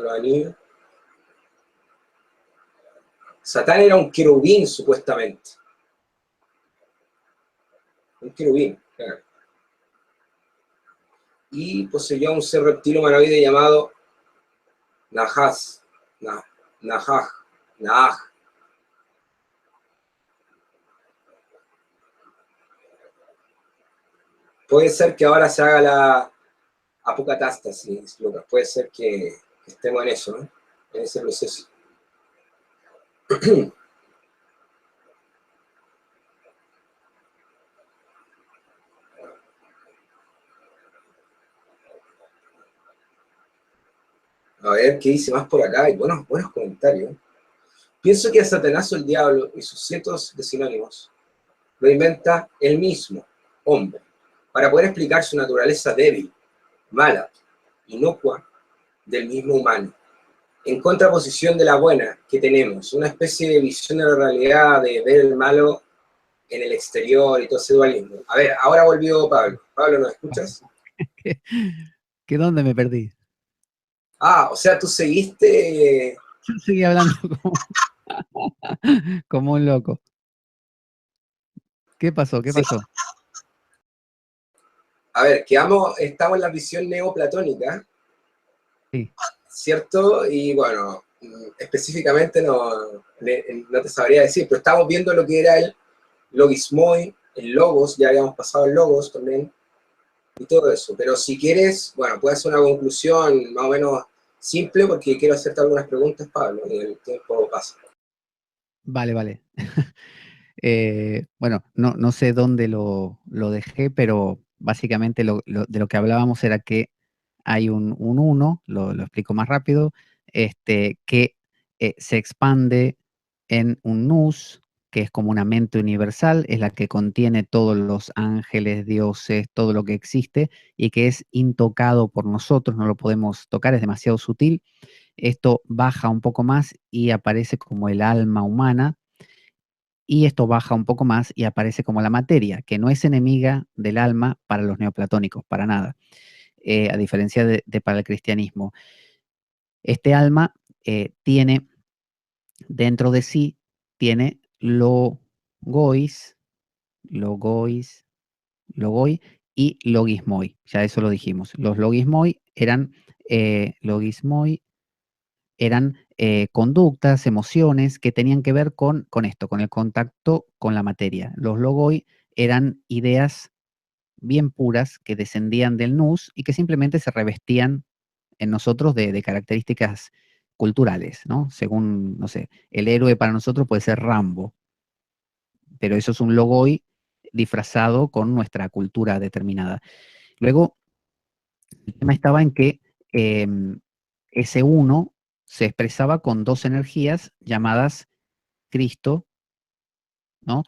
los anillos. Satán era un querubín, supuestamente. Un querubín, claro. Y poseyó un ser reptil humanoide llamado Nahaj. Nahaj. Puede ser que ahora se haga la apocatástasis, Lucas. Puede ser que estemos en eso, ¿no? En ese proceso. A ver, ¿qué dice más por acá? Hay buenos comentarios. Pienso que a Satanás o el diablo y sus cientos de sinónimos lo inventa él mismo, hombre, para poder explicar su naturaleza débil, mala, inocua del mismo humano, en contraposición de la buena que tenemos, una especie de visión de la realidad, de ver el malo en el exterior y todo ese dualismo. A ver, ahora volvió Pablo. Pablo, ¿nos escuchas? ¿Qué dónde me perdí? Ah, o sea, tú seguiste... Yo seguí hablando como un loco. ¿Qué pasó? ¿Qué Sí. pasó? A ver, estamos en la visión neoplatónica, Sí. ¿cierto? Y bueno, específicamente no te sabría decir, pero estamos viendo lo que era el logismoi, el logos, ya habíamos pasado el logos también, y todo eso. Pero si quieres, bueno, puedes hacer una conclusión más o menos simple, porque quiero hacerte algunas preguntas, Pablo, y el tiempo pasa. Vale. Bueno, no sé dónde lo dejé, pero básicamente de lo que hablábamos era que hay un 1, lo explico más rápido, que se expande en un nous, que es como una mente universal, es la que contiene todos los ángeles, dioses, todo lo que existe, y que es intocado por nosotros, no lo podemos tocar, es demasiado sutil. Esto baja un poco más y aparece como el alma humana, y esto baja un poco más y aparece como la materia, que no es enemiga del alma para los neoplatónicos, para nada, a diferencia de para el cristianismo. Este alma tiene dentro de sí, tiene logoi y logismoi, ya eso lo dijimos. Los logismoi eran conductas, emociones que tenían que ver con esto, con el contacto con la materia. Los logoi eran ideas bien puras que descendían del nous y que simplemente se revestían en nosotros de características culturales, ¿no? Según, no sé, el héroe para nosotros puede ser Rambo, pero eso es un logoi disfrazado con nuestra cultura determinada. Luego, el tema estaba en que ese uno se expresaba con dos energías llamadas Cristo, ¿no?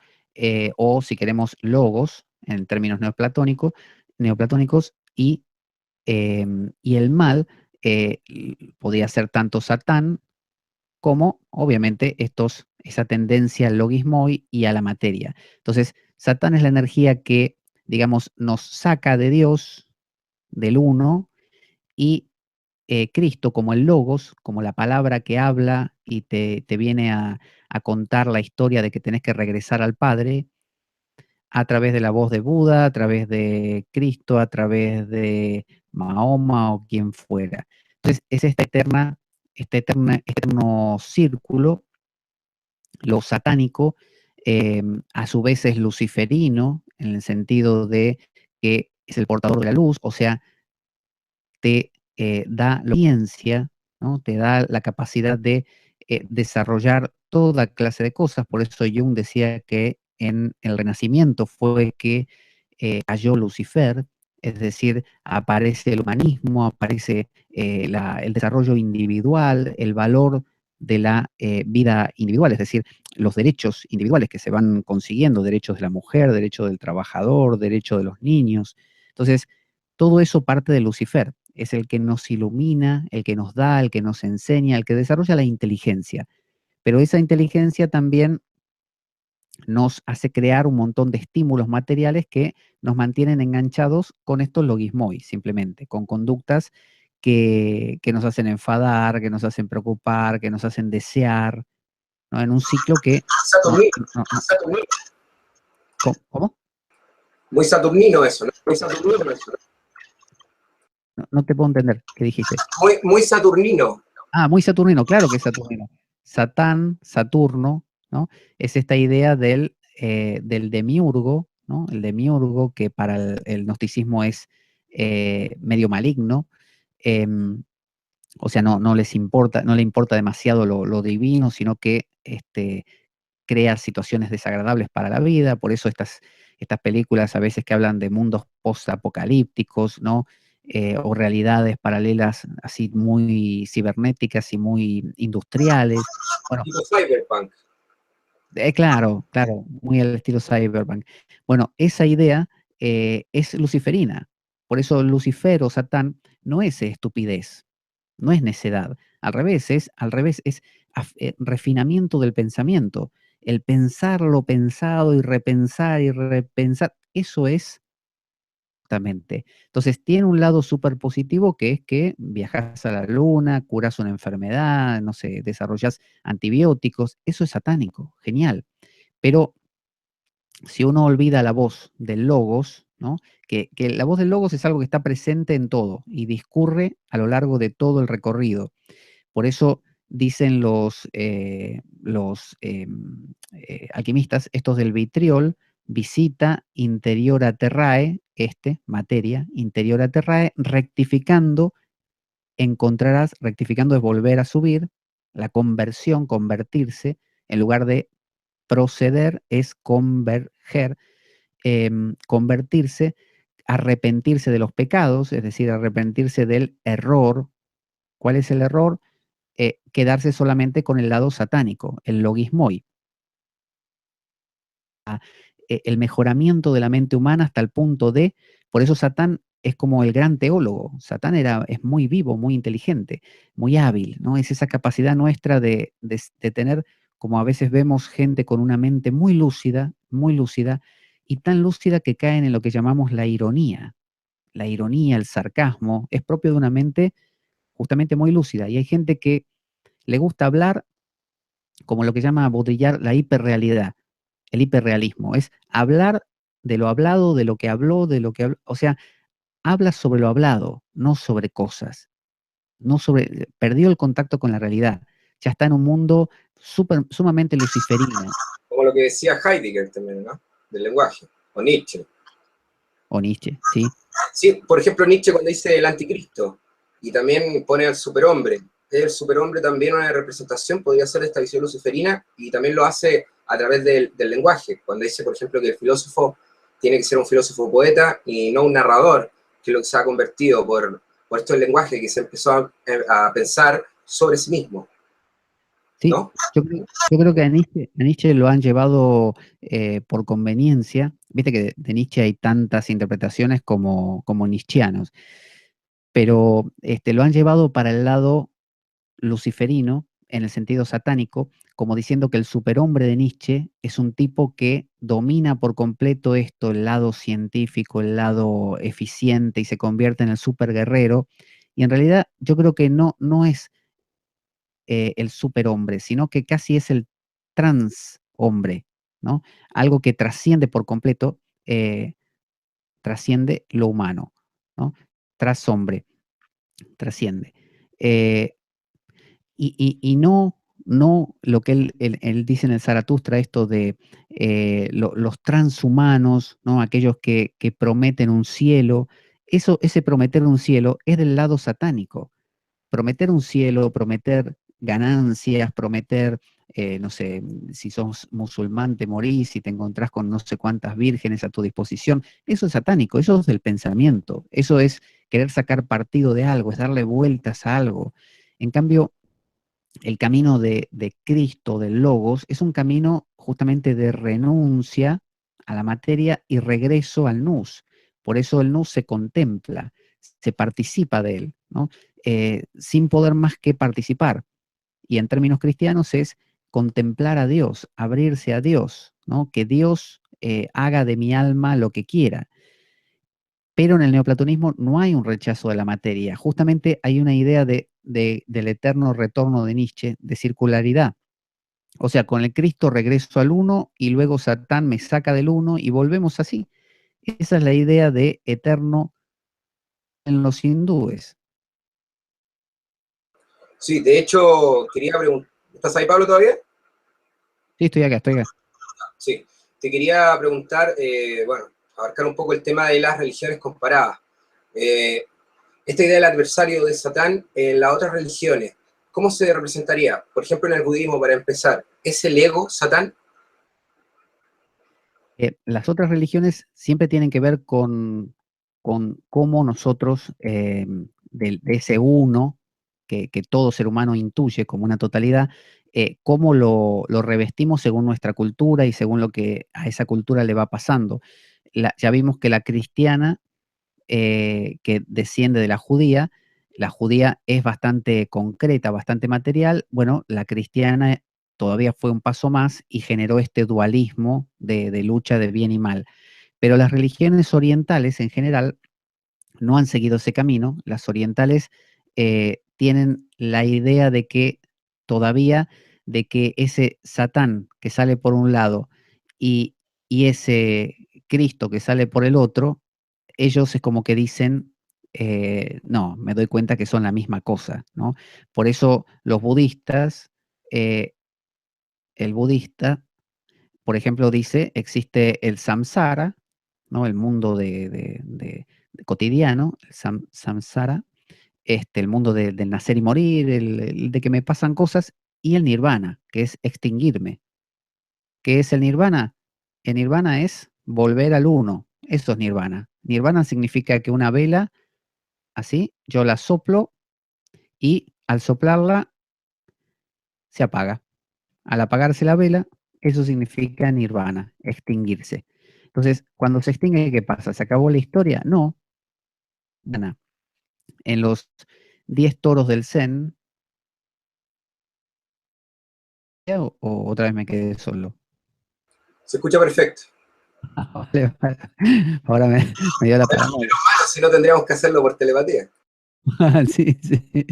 O si queremos logos, en términos neoplatónicos, y el mal podía ser tanto Satán como, obviamente, esa tendencia al logismoi y a la materia. Entonces, Satán es la energía que, digamos, nos saca de Dios, del uno, y Cristo como el logos, como la palabra que habla y te viene a contar la historia de que tenés que regresar al Padre, a través de la voz de Buda, a través de Cristo, a través de Mahoma o quien fuera. Entonces, es este eterno círculo. Lo satánico, a su vez es luciferino, en el sentido de que es el portador de la luz, o sea, te da la ciencia, ¿no? Te da la capacidad de desarrollar toda clase de cosas. Por eso Jung decía que en el Renacimiento fue que cayó Lucifer, es decir, aparece el humanismo, aparece el desarrollo individual, el valor de la vida individual, es decir, los derechos individuales que se van consiguiendo, derechos de la mujer, derecho del trabajador, derecho de los niños. Entonces, todo eso parte de Lucifer, es el que nos ilumina, el que nos da, el que nos enseña, el que desarrolla la inteligencia. Pero esa inteligencia también nos hace crear un montón de estímulos materiales que nos mantienen enganchados con estos logismoi, simplemente, con conductas que nos hacen enfadar, que nos hacen preocupar, que nos hacen desear, ¿no? En un ciclo que... Saturnino. ¿Cómo? Muy saturnino eso, ¿no? Muy saturnino eso. No te puedo entender. ¿Qué dijiste? Muy saturnino. Ah, muy saturnino, claro que es saturnino. Satán, Saturno, ¿no? Es esta idea del demiurgo, ¿no? El demiurgo que para el gnosticismo es medio maligno. O sea, no les importa, no le importa demasiado lo divino, sino que crea situaciones desagradables para la vida. Por eso estas películas a veces que hablan de mundos post-apocalípticos, ¿no? O realidades paralelas así muy cibernéticas y muy industriales. Bueno, Tipo cyberpunk. claro, muy al estilo cyberpunk. Bueno, esa idea es luciferina. Por eso Lucifer o Satán no es estupidez, no es necedad. Al revés, es refinamiento del pensamiento. El pensar lo pensado y repensar, eso es exactamente. Entonces tiene un lado súper positivo que es que viajas a la luna, curas una enfermedad, no sé, desarrollas antibióticos, eso es satánico, genial. Pero si uno olvida la voz del logos, ¿no? Que la voz del logos es algo que está presente en todo y discurre a lo largo de todo el recorrido. Por eso dicen los alquimistas, estos del vitriol, visita interiora terrae, materia, interiora terrae, rectificando, encontrarás, rectificando es volver a subir, la conversión, convertirse, en lugar de proceder es converger, convertirse, arrepentirse de los pecados, es decir, arrepentirse del error. ¿Cuál es el error? Quedarse solamente con el lado satánico, el logismoi, el mejoramiento de la mente humana hasta el punto de, por eso Satán es como el gran teólogo. Satán es muy vivo, muy inteligente, muy hábil, ¿no? Es esa capacidad nuestra de tener, como a veces vemos gente con una mente muy lúcida, y tan lúcida que caen en lo que llamamos la ironía. La ironía, el sarcasmo, es propio de una mente justamente muy lúcida. Y hay gente que le gusta hablar como lo que llama Baudrillard la hiperrealidad, el hiperrealismo, es hablar de lo hablado, de lo que habló, o sea, habla sobre lo hablado, no sobre cosas, perdió el contacto con la realidad, ya está en un mundo sumamente luciferino. Como lo que decía Heidegger también, ¿no? Del lenguaje, o Nietzsche. O Nietzsche, sí. Sí, por ejemplo, Nietzsche cuando dice el anticristo, y también pone al superhombre. El superhombre también una representación podría ser esta visión luciferina, y también lo hace a través del lenguaje, cuando dice, por ejemplo, que el filósofo tiene que ser un filósofo poeta y no un narrador, que es lo que se ha convertido por esto del lenguaje, que se empezó a pensar sobre sí mismo. Sí, ¿No? yo creo que a Nietzsche lo han llevado por conveniencia. Viste que de Nietzsche hay tantas interpretaciones como nietzscheanos, pero lo han llevado para el lado luciferino, en el sentido satánico, como diciendo que el superhombre de Nietzsche es un tipo que domina por completo esto, el lado científico, el lado eficiente, y se convierte en el superguerrero. Y en realidad yo creo que no es el superhombre, sino que casi es el transhombre, ¿no? Algo que trasciende por completo, trasciende lo humano, ¿no? Transhombre, trasciende. Y no lo que él dice en el Zaratustra, esto de los transhumanos, ¿no? Aquellos que prometen un cielo, ese prometer un cielo es del lado satánico. Prometer un cielo, prometer ganancias, prometer, no sé, si sos musulmán te morís y te encontrás con no sé cuántas vírgenes a tu disposición, eso es satánico, eso es del pensamiento, eso es querer sacar partido de algo, es darle vueltas a algo. En cambio, el camino de Cristo, del Logos, es un camino justamente de renuncia a la materia y regreso al nous. Por eso el nous se contempla, se participa de él, ¿no? Sin poder más que participar. Y en términos cristianos es contemplar a Dios, abrirse a Dios, ¿no? Que Dios haga de mi alma lo que quiera. pero en el neoplatonismo no hay un rechazo de la materia. Justamente hay una idea del eterno retorno de Nietzsche, de circularidad. O sea, con el Cristo regreso al uno y luego Satán me saca del uno y volvemos así. Esa es la idea de eterno en los hindúes. Sí, de hecho, quería preguntar, ¿estás ahí, Pablo, todavía? Sí, estoy acá, estoy acá. Sí, te quería preguntar, bueno, abarcar un poco el tema de las religiones comparadas. Eh, esta idea del adversario de Satán en las otras religiones, ¿cómo se representaría? Por ejemplo, en el budismo, para empezar, ¿es el ego Satán? Las otras religiones siempre tienen que ver con cómo nosotros, de ese uno que todo ser humano intuye como una totalidad, cómo lo revestimos según nuestra cultura y según lo que a esa cultura le va pasando. Ya vimos que la cristiana, que desciende de la judía es bastante concreta, bastante material. Bueno, la cristiana todavía fue un paso más y generó este dualismo de lucha de bien y mal. Pero las religiones orientales en general no han seguido ese camino. Las orientales tienen la idea de que todavía, de que ese Satán que sale por un lado y, y ese Cristo que sale por el otro, ellos es como que dicen, no, me doy cuenta que son la misma cosa, ¿no? Por eso los budistas, eh, el budista, por ejemplo, dice, existe el samsara, ¿no? El mundo de cotidiano, el samsara, el mundo del nacer y morir, el de que me pasan cosas, y el nirvana, que es extinguirme. ¿Qué es el nirvana? El nirvana es volver al uno. Eso es nirvana. Nirvana significa que una vela, así, yo la soplo y al soplarla se apaga. Al apagarse la vela, eso significa nirvana, extinguirse. Entonces, cuando se extingue, ¿qué pasa? ¿Se acabó la historia? No. Nada. En los 10 toros del Zen, o otra vez me quedé solo. Se escucha perfecto. Vale, vale. Ahora me dio la paranoia. Bueno, si no tendríamos que hacerlo por telepatía. Sí, sí.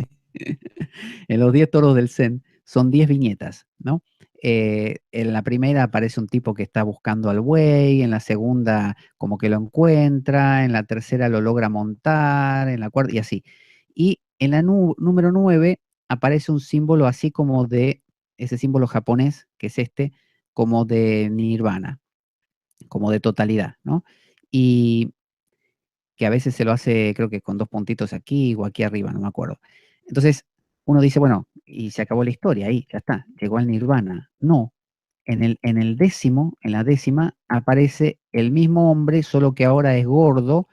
En los 10 toros del Zen son 10 viñetas, ¿no? En la primera aparece un tipo que está buscando al buey, en la segunda como que lo encuentra, en la tercera lo logra montar, en la cuarta y así. Y en la número 9 aparece un símbolo así como de, ese símbolo japonés, que es como de nirvana, como de totalidad, ¿no? Y que a veces se lo hace, creo que con 2 puntitos aquí o aquí arriba, no me acuerdo. Entonces, uno dice, bueno, y se acabó la historia ahí, ya está, llegó al nirvana. No, en el décimo, en la décima, aparece el mismo hombre, solo que ahora es gordo,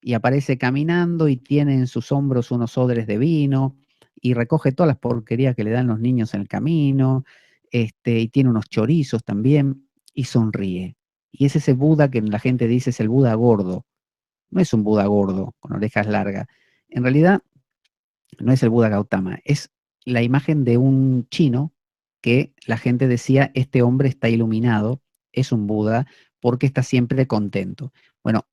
y aparece caminando y tiene en sus hombros unos odres de vino, y recoge todas las porquerías que le dan los niños en el camino, y tiene unos chorizos también, y sonríe. Y es ese Buda que la gente dice es el Buda gordo. No es un Buda gordo, con orejas largas. En realidad, no es el Buda Gautama, es la imagen de un chino que la gente decía, este hombre está iluminado, es un Buda, porque está siempre contento. Bueno,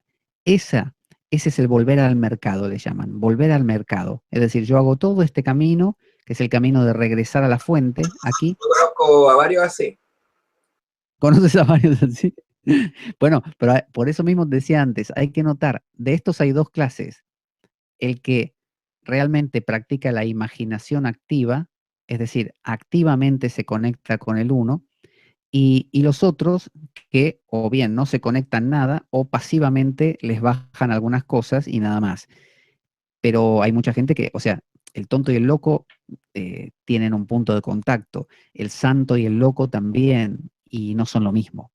ese es el volver al mercado, le llaman, volver al mercado. Es decir, yo hago todo este camino, que es el camino de regresar a la fuente, aquí. Yo conozco a varios así. ¿Conoces a varios así? Bueno, pero por eso mismo decía antes, hay que notar, de estos hay dos clases. El que realmente practica la imaginación activa, es decir, activamente se conecta con el uno, y los otros que o bien no se conectan nada o pasivamente les bajan algunas cosas y nada más. Pero hay mucha gente que, o sea, el tonto y el loco tienen un punto de contacto, el santo y el loco también, y no son lo mismo.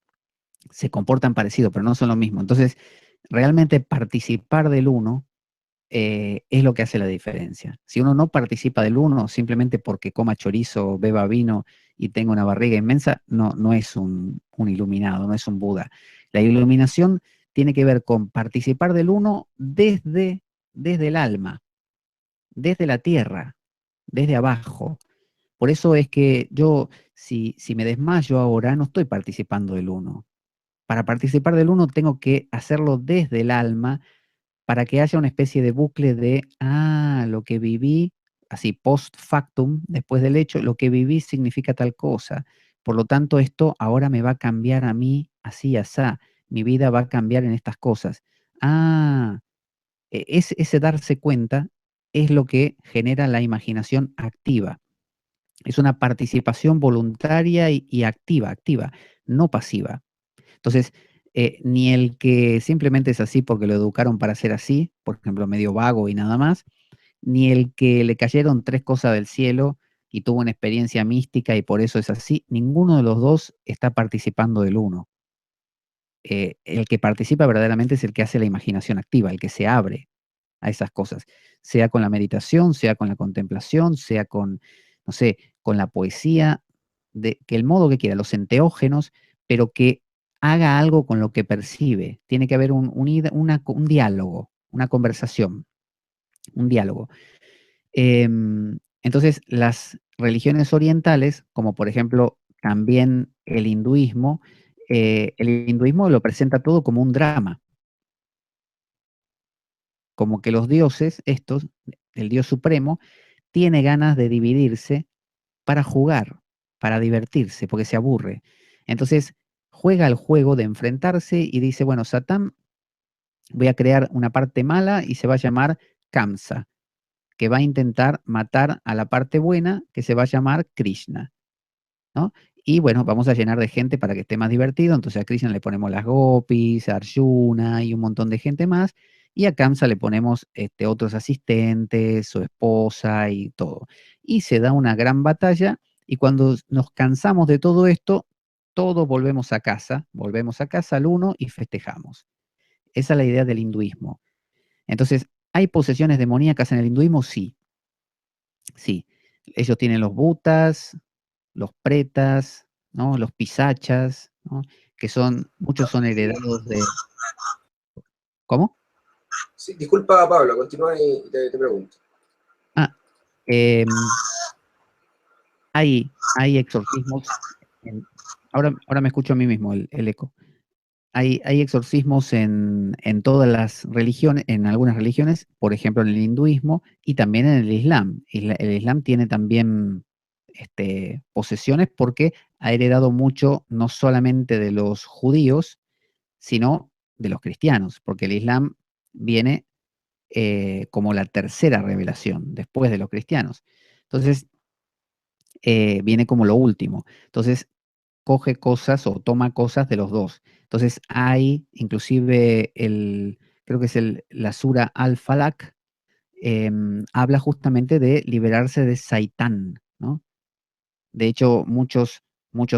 Se comportan parecido, pero no son lo mismo. Entonces, realmente participar del uno es lo que hace la diferencia. Si uno no participa del uno simplemente porque coma chorizo, beba vino y tenga una barriga inmensa, no es un iluminado, no es un Buda. La iluminación tiene que ver con participar del uno desde el alma, desde la tierra, desde abajo. Por eso es que yo, si me desmayo ahora, no estoy participando del uno. Para participar del uno tengo que hacerlo desde el alma, para que haya una especie de bucle de, lo que viví, así post factum, después del hecho, lo que viví significa tal cosa. Por lo tanto, esto ahora me va a cambiar a mí así, asá. Mi vida va a cambiar en estas cosas. Ah, ese darse cuenta es lo que genera la imaginación activa. Es una participación voluntaria y activa, activa, no pasiva. Entonces, ni el que simplemente es así porque lo educaron para ser así, por ejemplo, medio vago y nada más, ni el que le cayeron tres cosas del cielo y tuvo una experiencia mística y por eso es así, ninguno de los dos está participando del uno. El que participa verdaderamente es el que hace la imaginación activa, el que se abre a esas cosas, sea con la meditación, sea con la contemplación, sea con, no sé, con la poesía, que el modo que quiera, los enteógenos, pero que haga algo con lo que percibe. Tiene que haber un diálogo, una conversación, un diálogo. Entonces, las religiones orientales, como por ejemplo también el hinduismo lo presenta todo como un drama, como que los dioses, estos, el dios supremo, tiene ganas de dividirse para jugar, para divertirse, porque se aburre. Entonces, juega el juego de enfrentarse y dice, bueno, Satán, voy a crear una parte mala y se va a llamar Kamsa, que va a intentar matar a la parte buena, que se va a llamar Krishna, ¿no? Y bueno, vamos a llenar de gente para que esté más divertido. Entonces a Krishna le ponemos las gopis, a Arjuna y un montón de gente más. Y a Kamsa le ponemos otros asistentes, su esposa y todo. Y se da una gran batalla. Y cuando nos cansamos de todo esto, todos volvemos a casa al uno y festejamos. Esa es la idea del hinduismo. Entonces, ¿hay posesiones demoníacas en el hinduismo? Sí, sí. Ellos tienen los butas, los pretas, ¿no? Los pisachas, ¿no? Que son, muchos son heredados de... ¿Cómo? Sí, disculpa, Pablo, continúa y te pregunto. Ah, em, hay exorcismos, ahora me escucho a mí mismo el eco. Hay exorcismos en todas las religiones, en algunas religiones, por ejemplo en el hinduismo y también en el islam. El islam tiene también posesiones porque ha heredado mucho no solamente de los judíos, sino de los cristianos, porque el islam viene como la tercera revelación después de los cristianos. Entonces, viene como lo último. Entonces, coge cosas o toma cosas de los dos. Entonces hay inclusive creo que es la Sura Al-Falaq, habla justamente de liberarse de Saitán, ¿no? De hecho, muchos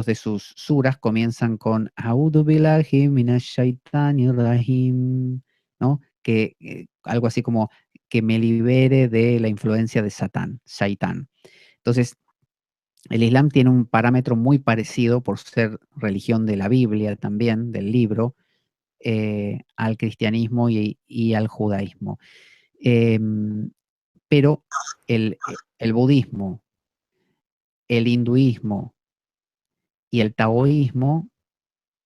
de sus suras comienzan con A'udhu billahi minash shaitanir rajim, ¿no? Que algo así como que me libere de la influencia de Satán, Saitán. Entonces, el Islam tiene un parámetro muy parecido por ser religión de la Biblia también, del libro, al cristianismo y al judaísmo. Em, pero el budismo, el hinduismo y el taoísmo,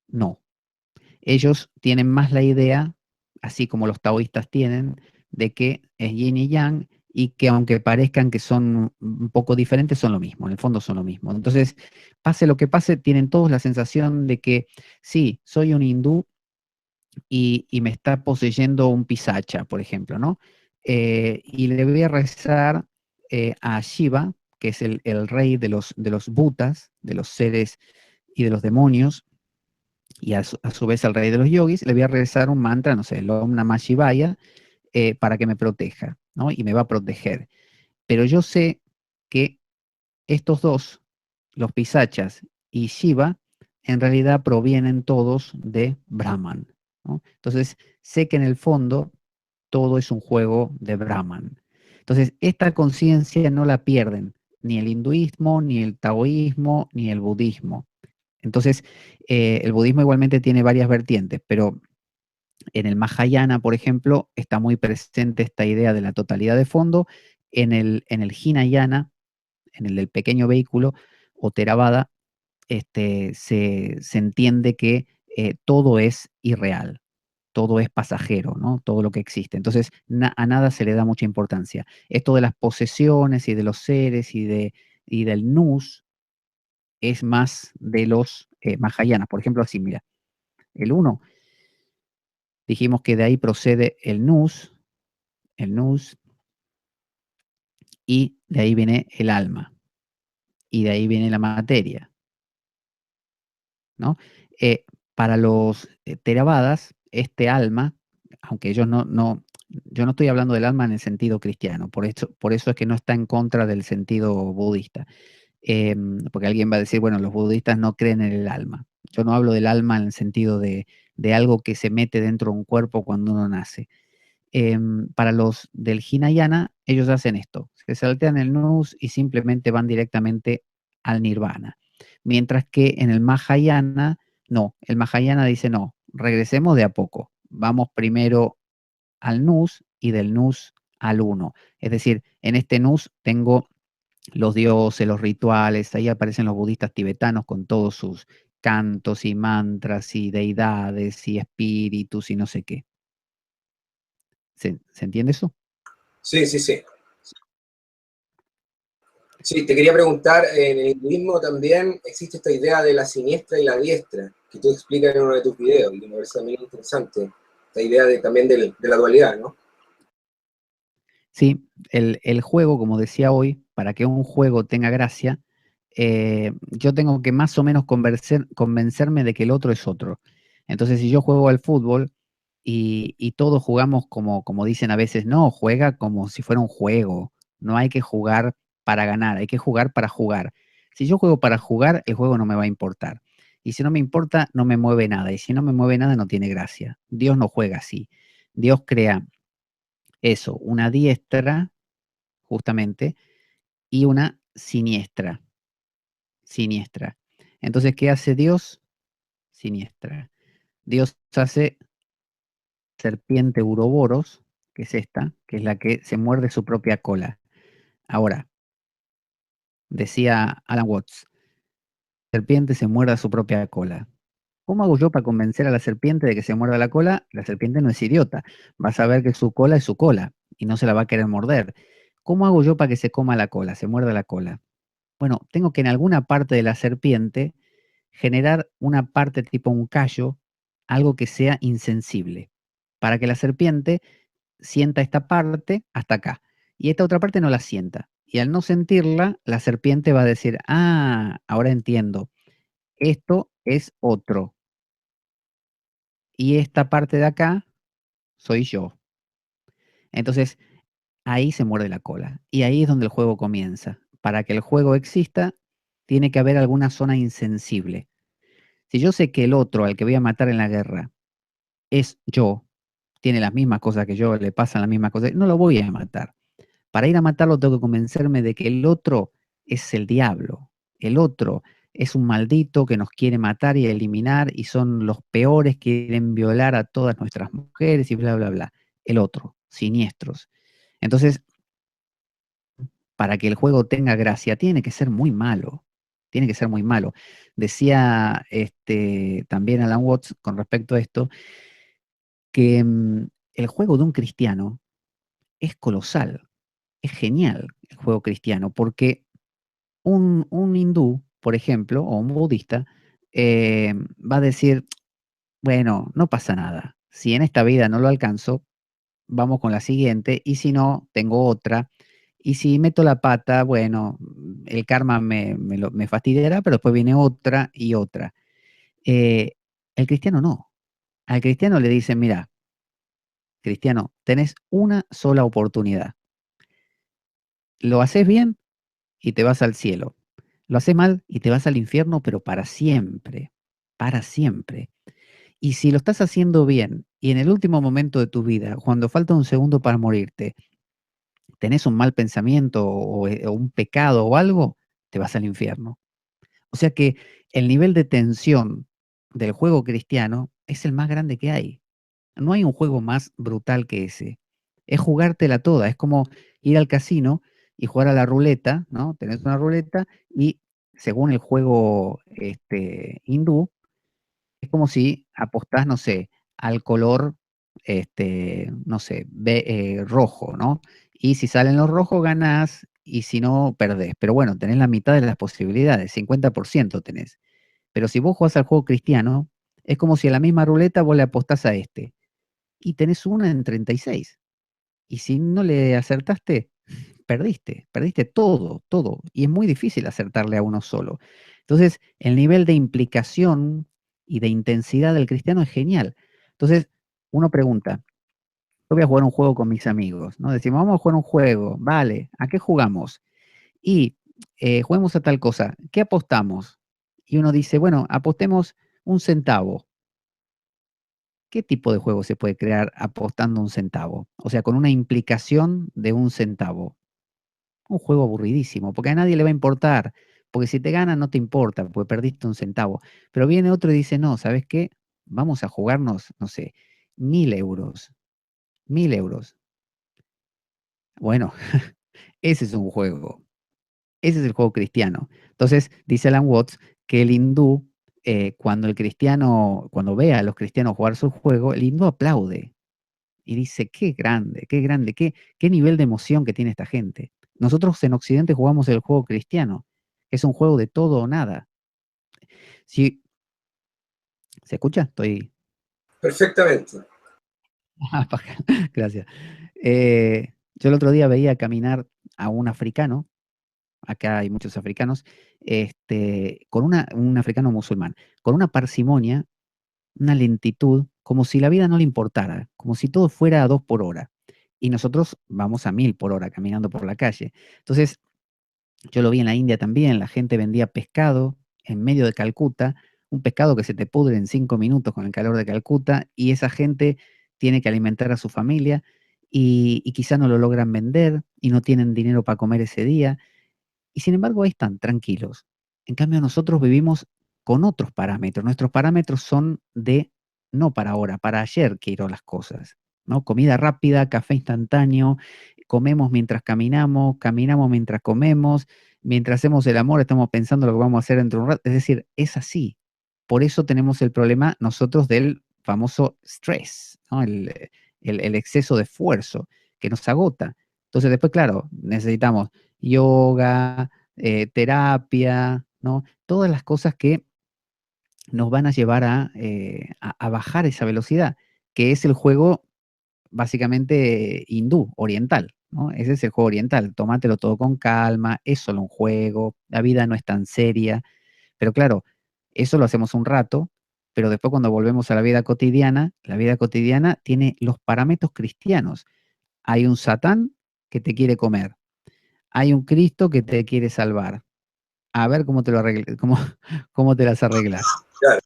no. Ellos tienen más la idea, así como los taoístas tienen, de que es yin y yang y que aunque parezcan que son un poco diferentes, son lo mismo, en el fondo son lo mismo. Entonces, pase lo que pase, tienen todos la sensación de que sí, soy un hindú y me está poseyendo un pisacha, por ejemplo, ¿no? Y le voy a rezar a Shiva, que es el rey de los bhutas, de los seres y de los demonios, y a su vez al rey de los yogis, le voy a rezar un mantra, no sé, el Om Namah Shivaya, para que me proteja, ¿no? Y me va a proteger. Pero yo sé que estos dos, los pisachas y Shiva, en realidad provienen todos de Brahman, ¿no? Entonces, sé que en el fondo todo es un juego de Brahman. Entonces, esta conciencia no la pierden ni el hinduismo, ni el taoísmo, ni el budismo. Entonces, el budismo igualmente tiene varias vertientes, pero en el Mahayana, por ejemplo, está muy presente esta idea de la totalidad de fondo. En el Hinayana, en el del pequeño vehículo, o Theravada, se entiende que todo es irreal, todo es pasajero, ¿no? Todo lo que existe. Entonces, a nada se le da mucha importancia. Esto de las posesiones y de los seres y del nous es más de los Mahayanas. Por ejemplo, así, mira, el uno, dijimos que de ahí procede el nous, y de ahí viene el alma, y de ahí viene la materia, ¿no? Eh, para los Theravadas, este alma, aunque ellos yo no estoy hablando del alma en el sentido cristiano, por eso es que no está en contra del sentido budista. Porque alguien va a decir, bueno, los budistas no creen en el alma. Yo no hablo del alma en el sentido de algo que se mete dentro de un cuerpo cuando uno nace. Para los del Hinayana, ellos hacen esto, se saltean el nous y simplemente van directamente al nirvana. Mientras que en el Mahayana, no, el Mahayana dice no, regresemos de a poco. Vamos primero al nous y del nous al uno. Es decir, en este nous tengo los dioses, los rituales, ahí aparecen los budistas tibetanos con todos sus cantos y mantras y deidades y espíritus y no sé qué. ¿Se entiende eso? Sí, sí, sí. Sí, te quería preguntar, en el hinduismo también existe esta idea de la siniestra y la diestra, que tú explicas en uno de tus videos, y que me parece también interesante, esta idea también de la dualidad, ¿no? Sí, el juego, como decía hoy, para que un juego tenga gracia, yo tengo que más o menos convencerme de que el otro es otro. Entonces, si yo juego al fútbol y todos jugamos como dicen a veces, no, juega como si fuera un juego. No hay que jugar para ganar, hay que jugar para jugar. Si yo juego para jugar, el juego no me va a importar. Y si no me importa, no me mueve nada. Y si no me mueve nada, no tiene gracia. Dios no juega así. Dios crea eso, una diestra, justamente, y una siniestra. Siniestra. Entonces, ¿qué hace Dios? Siniestra. Dios hace serpiente uroboros, que es esta, que es la que se muerde su propia cola. Ahora, decía Alan Watts, serpiente se muerda su propia cola. ¿Cómo hago yo para convencer a la serpiente de que se muerda la cola? La serpiente no es idiota. Va a saber que su cola es su cola y no se la va a querer morder. ¿Cómo hago yo para que se coma la cola, se muerda la cola? Bueno, tengo que en alguna parte de la serpiente generar una parte tipo un callo, algo que sea insensible, para que la serpiente sienta esta parte hasta acá y esta otra parte no la sienta. Y al no sentirla, la serpiente va a decir, ah, ahora entiendo, esto es otro. Y esta parte de acá soy yo. Entonces, ahí se muerde la cola. Y ahí es donde el juego comienza. Para que el juego exista, tiene que haber alguna zona insensible. Si yo sé que el otro al que voy a matar en la guerra es yo, tiene las mismas cosas que yo, le pasan las mismas cosas, no lo voy a matar. Para ir a matarlo tengo que convencerme de que el otro es el diablo. El otro es un maldito que nos quiere matar y eliminar y son los peores que quieren violar a todas nuestras mujeres y bla, bla, bla. El otro, siniestros. Entonces, para que el juego tenga gracia, tiene que ser muy malo. Tiene que ser muy malo. Decía también Alan Watts con respecto a esto, que el juego de un cristiano es colosal, es genial el juego cristiano, porque un hindú, por ejemplo, o un budista, va a decir, bueno, no pasa nada. Si en esta vida no lo alcanzo, vamos con la siguiente, y si no, tengo otra. Y si meto la pata, bueno, el karma me fastidiará, pero después viene otra y otra. Eh, el cristiano no. Al cristiano le dicen, mira, cristiano, tenés una sola oportunidad. Lo haces bien y te vas al cielo. Lo haces mal y te vas al infierno, pero para siempre, para siempre. Y si lo estás haciendo bien y en el último momento de tu vida, cuando falta un segundo para morirte, tenés un mal pensamiento o un pecado o algo, te vas al infierno. O sea que el nivel de tensión del juego cristiano es el más grande que hay. No hay un juego más brutal que ese. Es jugártela toda. Es como ir al casino y jugar a la ruleta, ¿no? Tenés una ruleta y según el juego hindú, es como si apostás, no sé, al color no sé, rojo, ¿no? Y si salen los rojos, ganás, y si no, perdés. Pero bueno, tenés la mitad de las posibilidades, 50% tenés. Pero si vos jugás al juego cristiano, es como si a la misma ruleta vos le apostás a este, y tenés una en 36. Y si no le acertaste, perdiste todo, todo. Y es muy difícil acertarle a uno solo. Entonces, el nivel de implicación y de intensidad del cristiano es genial. Entonces, uno pregunta, yo voy a jugar un juego con mis amigos, ¿no? Decimos, vamos a jugar un juego, vale, ¿a qué jugamos? Y juguemos a tal cosa, ¿qué apostamos? Y uno dice, bueno, apostemos 1 centavo. ¿Qué tipo de juego se puede crear apostando 1 centavo? O sea, con una implicación de 1 centavo. Un juego aburridísimo, porque a nadie le va a importar, porque si te ganan no te importa, porque perdiste 1 centavo. Pero viene otro y dice, no, ¿sabes qué? Vamos a jugarnos, no sé, 1.000 euros. 1.000 euros. Bueno, ese es un juego. Ese es el juego cristiano. Entonces, dice Alan Watts que el hindú, cuando el cristiano, cuando ve a los cristianos jugar su juego, el hindú aplaude y dice, qué grande, qué nivel de emoción que tiene esta gente. Nosotros en Occidente jugamos el juego cristiano. Es un juego de todo o nada. Si, ¿se escucha? Estoy... Perfectamente. Gracias. Yo el otro día veía caminar a un africano, acá hay muchos africanos, un africano musulmán, con una parsimonia, una lentitud, como si la vida no le importara, como si todo fuera a 2 por hora. Y nosotros vamos a 1.000 por hora caminando por la calle. Entonces, yo lo vi en la India también, la gente vendía pescado en medio de Calcuta, un pescado que se te pudre en 5 minutos con el calor de Calcuta, y esa gente tiene que alimentar a su familia y quizá no lo logran vender y no tienen dinero para comer ese día y sin embargo, ahí están, tranquilos. En cambio, nosotros vivimos con otros parámetros. Nuestros parámetros son de no para ahora, para ayer quiero las cosas, ¿no? Comida rápida, café instantáneo, comemos mientras caminamos, caminamos mientras comemos, mientras hacemos el amor estamos pensando lo que vamos a hacer dentro de un rato. Es decir, es así. Por eso tenemos el problema nosotros del famoso stress, ¿no? El exceso de esfuerzo que nos agota. Entonces después, claro, necesitamos yoga, terapia, ¿no? Todas las cosas que nos van a llevar a bajar esa velocidad, que es el juego básicamente hindú, oriental, ¿no? Ese es el juego oriental, tómatelo todo con calma, es solo un juego, la vida no es tan seria, pero claro, eso lo hacemos un rato, pero después cuando volvemos a la vida cotidiana tiene los parámetros cristianos. Hay un Satán que te quiere comer, hay un Cristo que te quiere salvar. A ver cómo te lo cómo, cómo te las arreglas. Claro.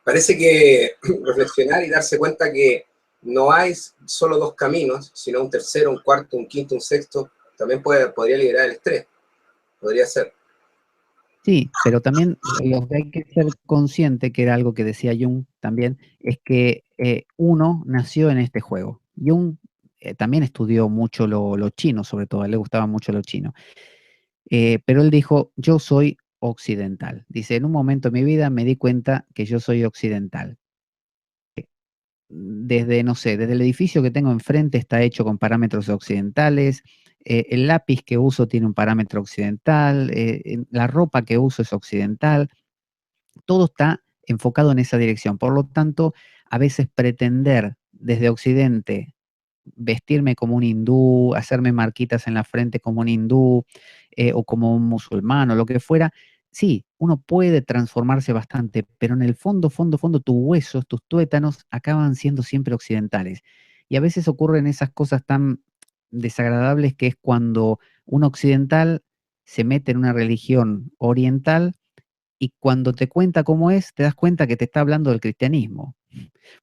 Parece que reflexionar y darse cuenta que no hay solo dos caminos, sino un tercero, un cuarto, un quinto, un sexto, también podría liberar el estrés. Podría ser. Sí, pero también lo que hay que ser consciente, que era algo que decía Jung también, es que uno nació en este juego. Jung también estudió mucho lo chino, sobre todo, a él le gustaba mucho lo chino. Pero él dijo, yo soy occidental. Dice, en un momento de mi vida me di cuenta que yo soy occidental. Desde, no sé, desde el edificio que tengo enfrente está hecho con parámetros occidentales, el lápiz que uso tiene un parámetro occidental, la ropa que uso es occidental, todo está enfocado en esa dirección. Por lo tanto, a veces pretender desde Occidente vestirme como un hindú, hacerme marquitas en la frente como un hindú o como un musulmán o lo que fuera, sí, uno puede transformarse bastante, pero en el fondo, fondo, tus huesos, tus tuétanos acaban siendo siempre occidentales. Y a veces ocurren esas cosas tan desagradables que es cuando un occidental se mete en una religión oriental y cuando te cuenta cómo es, te das cuenta que te está hablando del cristianismo,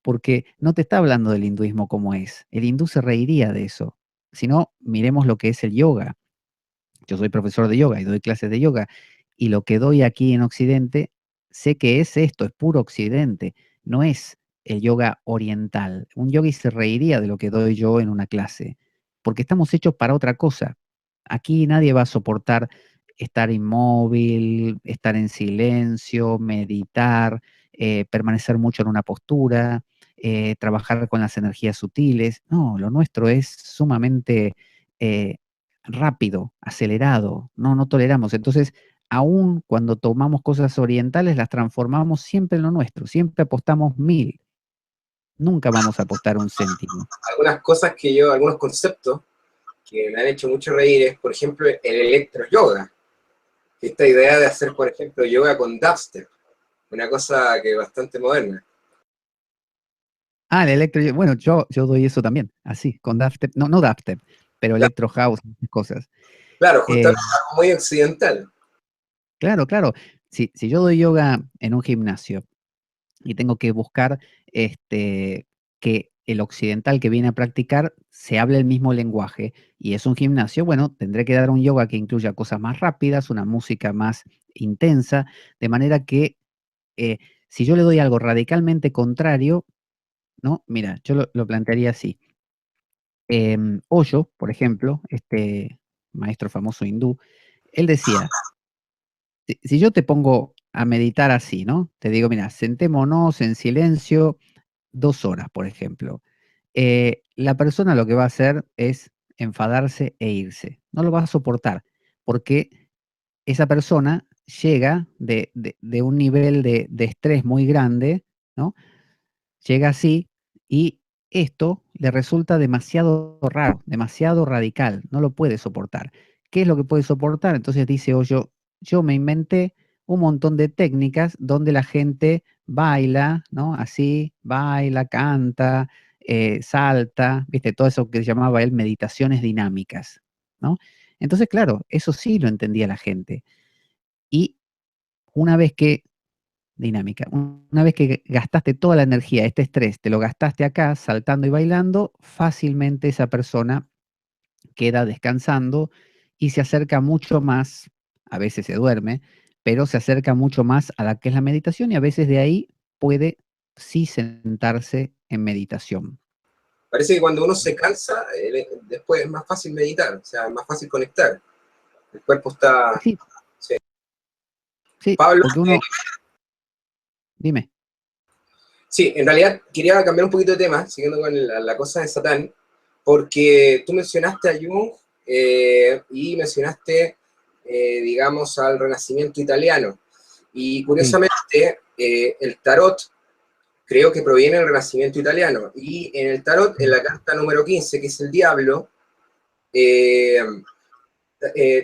porque no te está hablando del hinduismo como es. El hindú se reiría de eso. Si no, miremos lo que es el yoga. Yo soy profesor de yoga y doy clases de yoga, y lo que doy aquí en Occidente, sé que es esto, es puro Occidente, no es el yoga oriental. Un yogi se reiría de lo que doy yo en una clase, porque estamos hechos para otra cosa. Aquí nadie va a soportar estar inmóvil, estar en silencio, meditar, permanecer mucho en una postura. trabajar con las energías sutiles. No, lo nuestro es sumamente rápido, acelerado, no toleramos. Entonces, aún cuando tomamos cosas orientales, las transformamos siempre en lo nuestro, siempre apostamos 1000, nunca vamos a apostar un céntimo. Algunas cosas que yo, algunos conceptos que me han hecho mucho reír es, por ejemplo, el electro yoga. Esta idea de hacer, por ejemplo, yoga con dubstep, una cosa que es bastante moderna. Ah, el electro, bueno, yo doy eso también, así, con dubstep, no dubstep, pero Claro, electro house, esas cosas. claro, Eh, justamente algo muy occidental. claro, si yo doy yoga en un gimnasio y tengo que buscar que el occidental que viene a practicar se hable el mismo lenguaje y es un gimnasio, bueno, tendré que dar un yoga que incluya cosas más rápidas, una música más intensa, de manera que eh, si yo le doy algo radicalmente contrario, ¿no? Mira, yo lo plantearía así. Osho, por ejemplo, este maestro famoso hindú, él decía, si yo te pongo a meditar así, ¿no? Te digo, mira, sentémonos en silencio 2 horas, por ejemplo. La persona lo que va a hacer es enfadarse e irse. No lo va a soportar, porque esa persona llega de un nivel de estrés muy grande, ¿no? Llega así y esto le resulta demasiado raro, demasiado radical, no lo puede soportar. ¿Qué es lo que puede soportar? Entonces dice Hoyo, yo me inventé un montón de técnicas donde la gente baila, ¿no? Así, baila, canta, salta, ¿viste? Todo eso que llamaba él meditaciones dinámicas, ¿no? Entonces, claro, eso sí lo entendía la gente. Y una vez que dinámica. Una vez que gastaste toda la energía, este estrés, te lo gastaste acá saltando y bailando, fácilmente esa persona queda descansando y se acerca mucho más, a veces se duerme, pero se acerca mucho más a la que es la meditación y a veces de ahí puede sí sentarse en meditación. Parece que cuando uno se cansa, después es más fácil meditar, o sea, es más fácil conectar. El cuerpo está... Sí, Sí. sí, Pablo, porque uno, dime. sí, en realidad quería cambiar un poquito de tema, siguiendo con la cosa de Satán, porque tú mencionaste a Jung y mencionaste, digamos, al Renacimiento italiano. Y Sí, curiosamente, el tarot creo que proviene del Renacimiento italiano. Y en el tarot, en la carta número 15, que es el diablo, eh,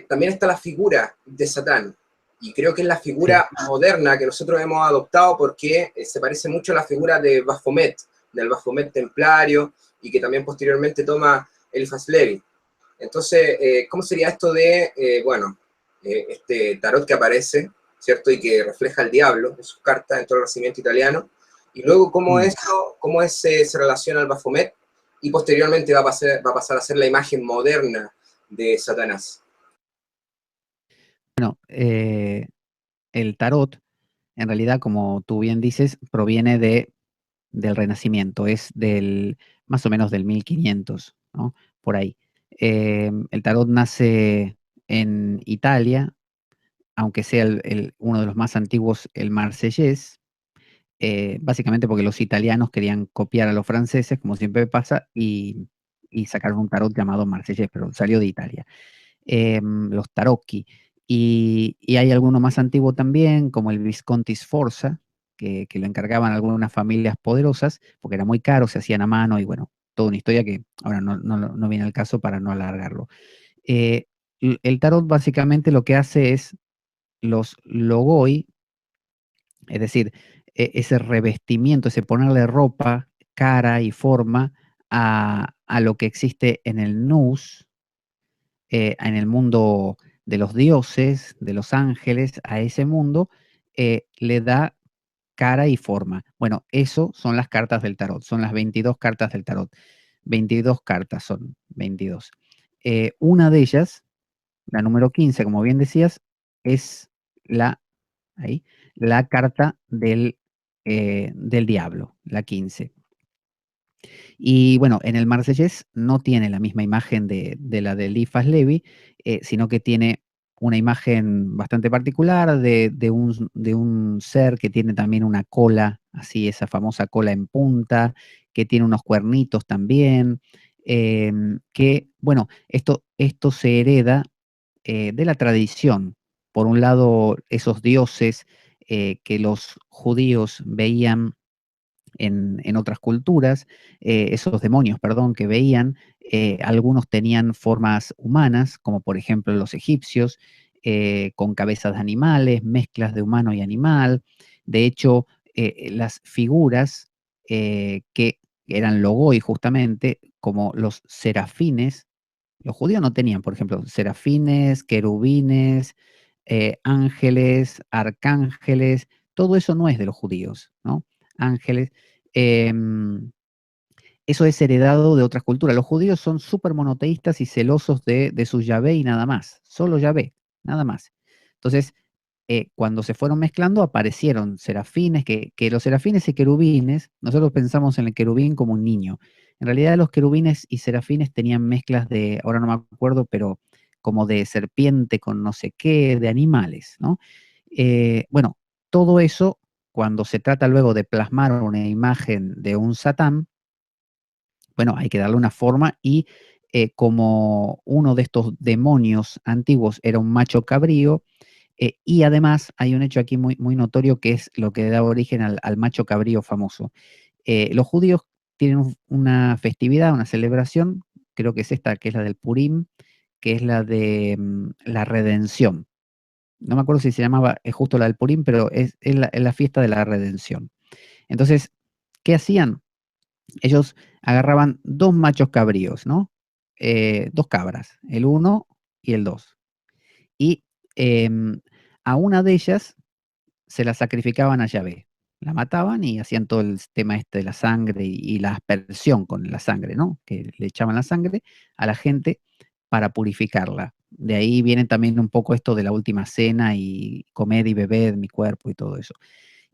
también está la figura de Satán. Y creo que es la sí. figura moderna que nosotros hemos adoptado porque se parece mucho a la figura de Baphomet, del Baphomet templario, y que también posteriormente toma Eliphas Levi. Entonces, ¿cómo sería esto de, bueno, este tarot que aparece, ¿cierto? Y que refleja el diablo en sus cartas en todo el Renacimiento italiano. Y luego, Mm. cómo se relaciona al Baphomet y posteriormente va a pasar a ser la imagen moderna de Satanás. Bueno, el tarot, en realidad, como tú bien dices, proviene del Renacimiento, es más o menos del 1500, ¿no? Por ahí. El tarot nace en Italia, aunque sea uno de los más antiguos, el marsellés, básicamente porque los italianos querían copiar a los franceses, como siempre pasa, y sacaron un tarot llamado marsellés, pero salió de Italia. Los tarocchi. Y hay alguno más antiguo también, como el Visconti Sforza, que lo encargaban algunas familias poderosas, porque era muy caro, se hacían a mano y bueno, toda una historia que ahora no viene al caso para no alargarlo. Eh, el tarot básicamente lo que hace es los logoi, es decir, ese revestimiento, ese ponerle ropa, cara y forma a lo que existe en el nous, en el mundo de los dioses, de los ángeles, a ese mundo, le da cara y forma. Bueno, eso son las cartas del tarot, son las 22 cartas del tarot. 22 cartas son, 22. Una de ellas, la número 15, como bien decías, es la, ahí, la carta del diablo, la 15. Y bueno, en el Marsellés no tiene la misma imagen de la de Eliphas Levi, sino que tiene una imagen bastante particular de un ser que tiene también una cola, así esa famosa cola en punta, que tiene unos cuernitos también, que, bueno, esto se hereda de la tradición. Por un lado, esos dioses que los judíos veían en otras culturas, esos demonios, perdón, que veían, algunos tenían formas humanas, como por ejemplo los egipcios, con cabezas de animales, mezclas de humano y animal. De hecho, las figuras que eran logoi justamente, como los serafines, los judíos no tenían, por ejemplo, serafines, querubines, ángeles, arcángeles, todo eso no es de los judíos, ¿no? Ángeles. Em, Eso es heredado de otras culturas. Los judíos son súper monoteístas y celosos de su Yahvé y nada más. Solo Yahvé, nada más. Entonces, cuando se fueron mezclando, aparecieron serafines, que los serafines y querubines, nosotros pensamos en el querubín como un niño. En realidad, los querubines y serafines tenían mezclas de, ahora no me acuerdo, pero como de serpiente con no sé qué, de animales, ¿no? Bueno, todo eso, cuando se trata luego de plasmar una imagen de un Satán, bueno, hay que darle una forma y como uno de estos demonios antiguos era un macho cabrío, y además hay un hecho aquí muy, muy notorio que es lo que da origen al macho cabrío famoso. Los judíos tienen una festividad, una celebración, creo que es esta, que es la del Purim, que es la de la redención. No me acuerdo si se llamaba, es justo la del Purim, pero es la fiesta de la redención. Entonces, ¿qué hacían? Ellos agarraban dos machos cabríos, ¿no? Dos cabras, el uno y el dos. Y a una de ellas se la sacrificaban a Yahvé. La mataban y hacían todo el tema este de la sangre y la aspersión con la sangre, ¿no? Que le echaban la sangre a la gente para purificarla. De ahí viene también un poco esto de la última cena y comer y beber mi cuerpo y todo eso,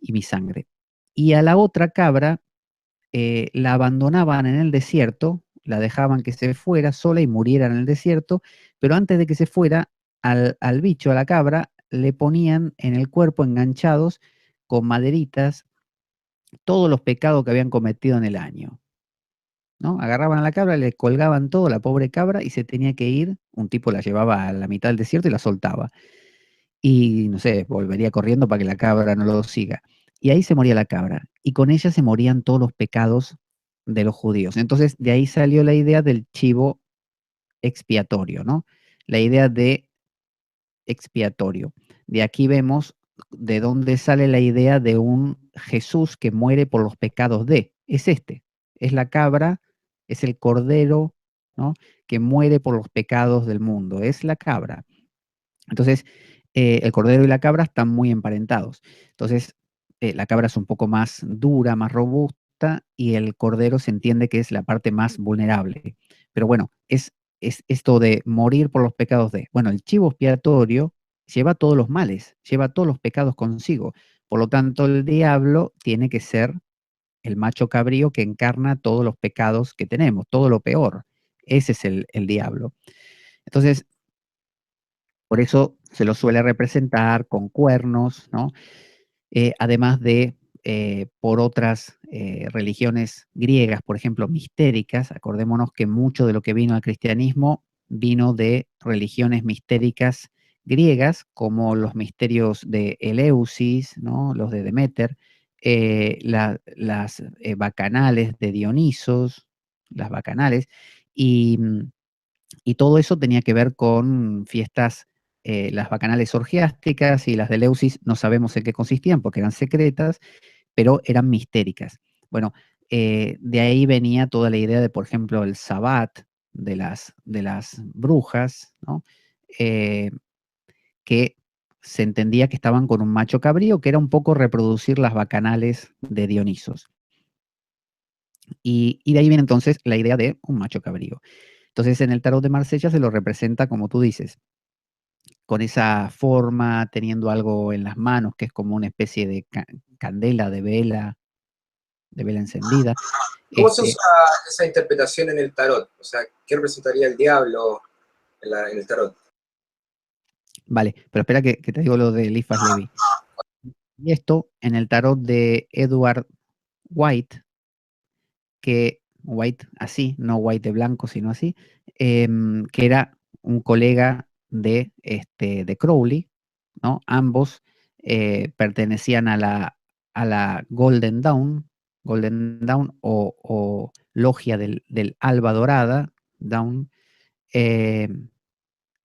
y mi sangre. Y a la otra cabra la abandonaban en el desierto, la dejaban que se fuera sola y muriera en el desierto, pero antes de que se fuera, al bicho, a la cabra, le ponían en el cuerpo enganchados con maderitas todos los pecados que habían cometido en el año, ¿no? Agarraban a la cabra, le colgaban todo, la pobre cabra, y se tenía que ir, un tipo la llevaba a la mitad del desierto y la soltaba. Y no sé, volvería corriendo para que la cabra no lo siga. Y ahí se moría la cabra. Y con ella se morían todos los pecados de los judíos. Entonces, de ahí salió la idea del chivo expiatorio, ¿no? La idea de expiatorio. De aquí vemos de dónde sale la idea de un Jesús que muere por los pecados de. Es este. Es la cabra, es el cordero, ¿no? Que muere por los pecados del mundo. Es la cabra. Entonces, el cordero y la cabra están muy emparentados. Entonces, la cabra es un poco más dura, más robusta, y el cordero se entiende que es la parte más vulnerable. Pero bueno, es esto de morir por los pecados de. Bueno, el chivo expiatorio lleva todos los males, lleva todos los pecados consigo. Por lo tanto, el diablo tiene que ser el macho cabrío que encarna todos los pecados que tenemos, todo lo peor. Ese es el diablo. Entonces, por eso se lo suele representar con cuernos, ¿no? Además de por otras religiones griegas, por ejemplo, mistéricas. Acordémonos que mucho de lo que vino al cristianismo vino de religiones mistéricas griegas, como los misterios de Eleusis, ¿no? Los de Demeter, las bacanales de Dionisos, las bacanales, y y todo eso tenía que ver con fiestas, las bacanales orgiásticas y las de Eleusis no sabemos en qué consistían porque eran secretas, pero eran mistéricas. Bueno, de ahí venía toda la idea de, por ejemplo, el sabbat de las brujas, ¿no? Eh, que se entendía que estaban con un macho cabrío, que era un poco reproducir las bacanales de Dionisos. Y de ahí viene entonces la idea de un macho cabrío. Entonces, en el tarot de Marsella se lo representa, como tú dices, con esa forma, teniendo algo en las manos, que es como una especie de candela, de vela encendida. ¿Cómo se usa Este, esa interpretación en el tarot? O sea, ¿qué representaría el diablo en el tarot? Vale, pero espera que te digo lo de Eliphas Levi. Y esto en el tarot de Edward White, que White así, no White de blanco, sino así, que era un colega de Crowley, ¿no? Ambos pertenecían a la Golden Dawn o logia del Alba Dorada, Dawn, eh,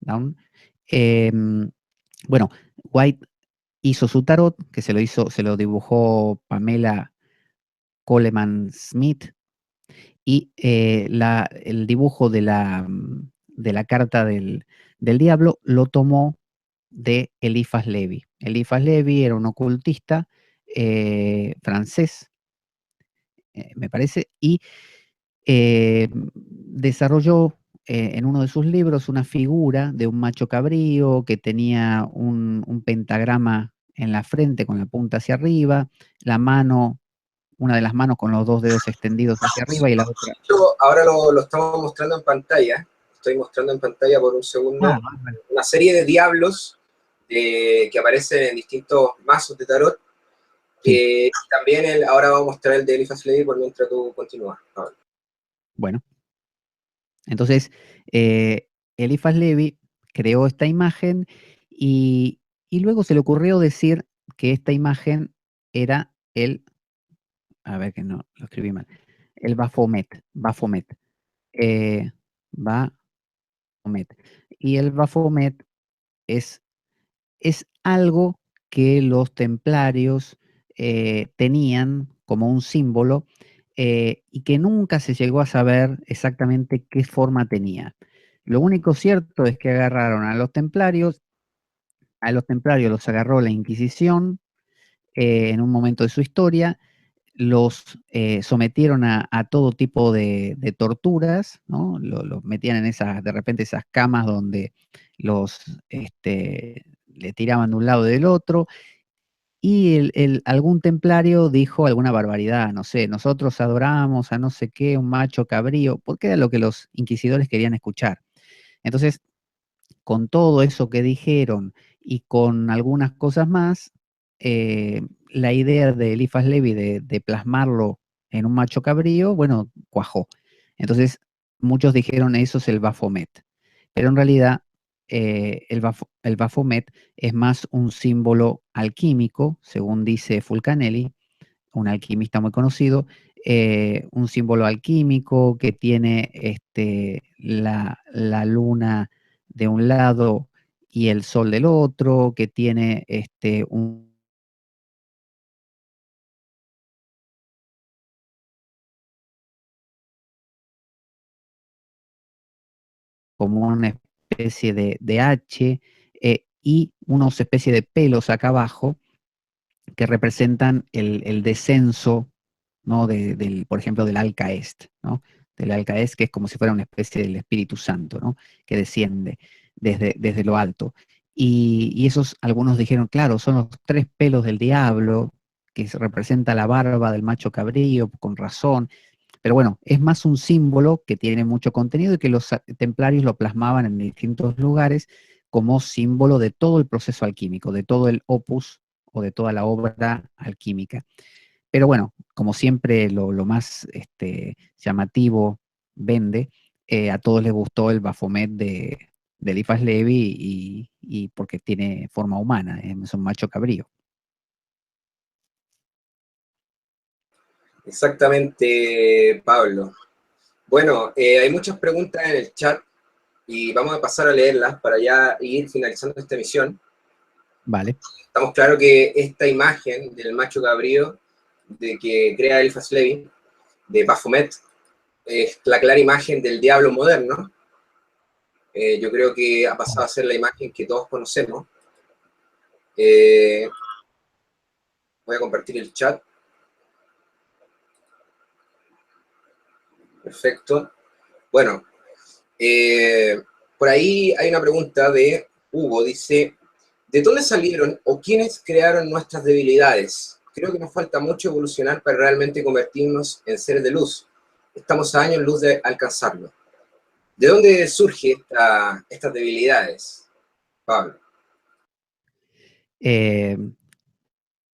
Dawn. Bueno, White hizo su tarot, que se lo dibujó Pamela Coleman Smith, y el dibujo de la carta del diablo lo tomó de Eliphas Levi. Eliphas Levi era un ocultista francés, me parece, y desarrolló en uno de sus libros una figura de un macho cabrío que tenía un pentagrama en la frente con la punta hacia arriba, la mano, una de las manos con los dos dedos extendidos hacia arriba y la otra. Ahora lo estamos mostrando en pantalla. Estoy mostrando en pantalla por un segundo Vale. una serie de diablos que aparecen en distintos mazos de tarot. Sí. También ahora vamos a mostrar el de Eliphas Levi por mientras tú continúas. Bueno, entonces Eliphas Levi creó esta imagen y luego se le ocurrió decir que esta imagen era a ver que no, lo escribí mal, el Baphomet, eh, Baphomet. Y el Baphomet es algo que los templarios tenían como un símbolo y que nunca se llegó a saber exactamente qué forma tenía. Lo único cierto es que agarraron a los templarios los agarró la Inquisición en un momento de su historia, los sometieron a todo tipo de torturas, ¿no? Los metían en de repente esas camas donde los le tiraban de un lado y del otro, y algún templario dijo alguna barbaridad, no sé, nosotros adoramos a no sé qué, un macho cabrío, porque era lo que los inquisidores querían escuchar. Entonces, con todo eso que dijeron y con algunas cosas más, la idea de Eliphas Levi de plasmarlo en un macho cabrío, bueno, cuajó. Entonces, muchos dijeron eso es el Baphomet, pero en realidad el Baphomet es más un símbolo alquímico, según dice Fulcanelli, un alquimista muy conocido, un símbolo alquímico que tiene la luna de un lado y el sol del otro, que tiene como una especie de H y unos especie de pelos acá abajo que representan el descenso, ¿no? Por ejemplo, del Alcaest, ¿no? Del Alcaest, que es como si fuera una especie del Espíritu Santo, ¿no? Que desciende desde lo alto. Y esos, algunos dijeron, claro, son los tres pelos del diablo, que representa la barba del macho cabrío, con razón. Pero bueno, es más un símbolo que tiene mucho contenido y que los templarios lo plasmaban en distintos lugares como símbolo de todo el proceso alquímico, de todo el opus o de toda la obra alquímica. Pero bueno, como siempre, lo más llamativo vende. A todos les gustó el Baphomet de Eliphas Levi y porque tiene forma humana, es un macho cabrío. Exactamente, Pablo. Bueno, hay muchas preguntas en el chat y vamos a pasar a leerlas para ya ir finalizando esta emisión. Vale. Estamos claros que esta imagen del macho cabrío de que crea Eliphas Levi, de Baphomet, es la clara imagen del diablo moderno. Yo creo que ha pasado a ser la imagen que todos conocemos. Voy a compartir el chat. Perfecto. Bueno, por ahí hay una pregunta de Hugo, dice, ¿de dónde salieron o quiénes crearon nuestras debilidades? Creo que nos falta mucho evolucionar para realmente convertirnos en seres de luz. Estamos a años luz de alcanzarlo. ¿De dónde surgen estas debilidades, Pablo? Eh,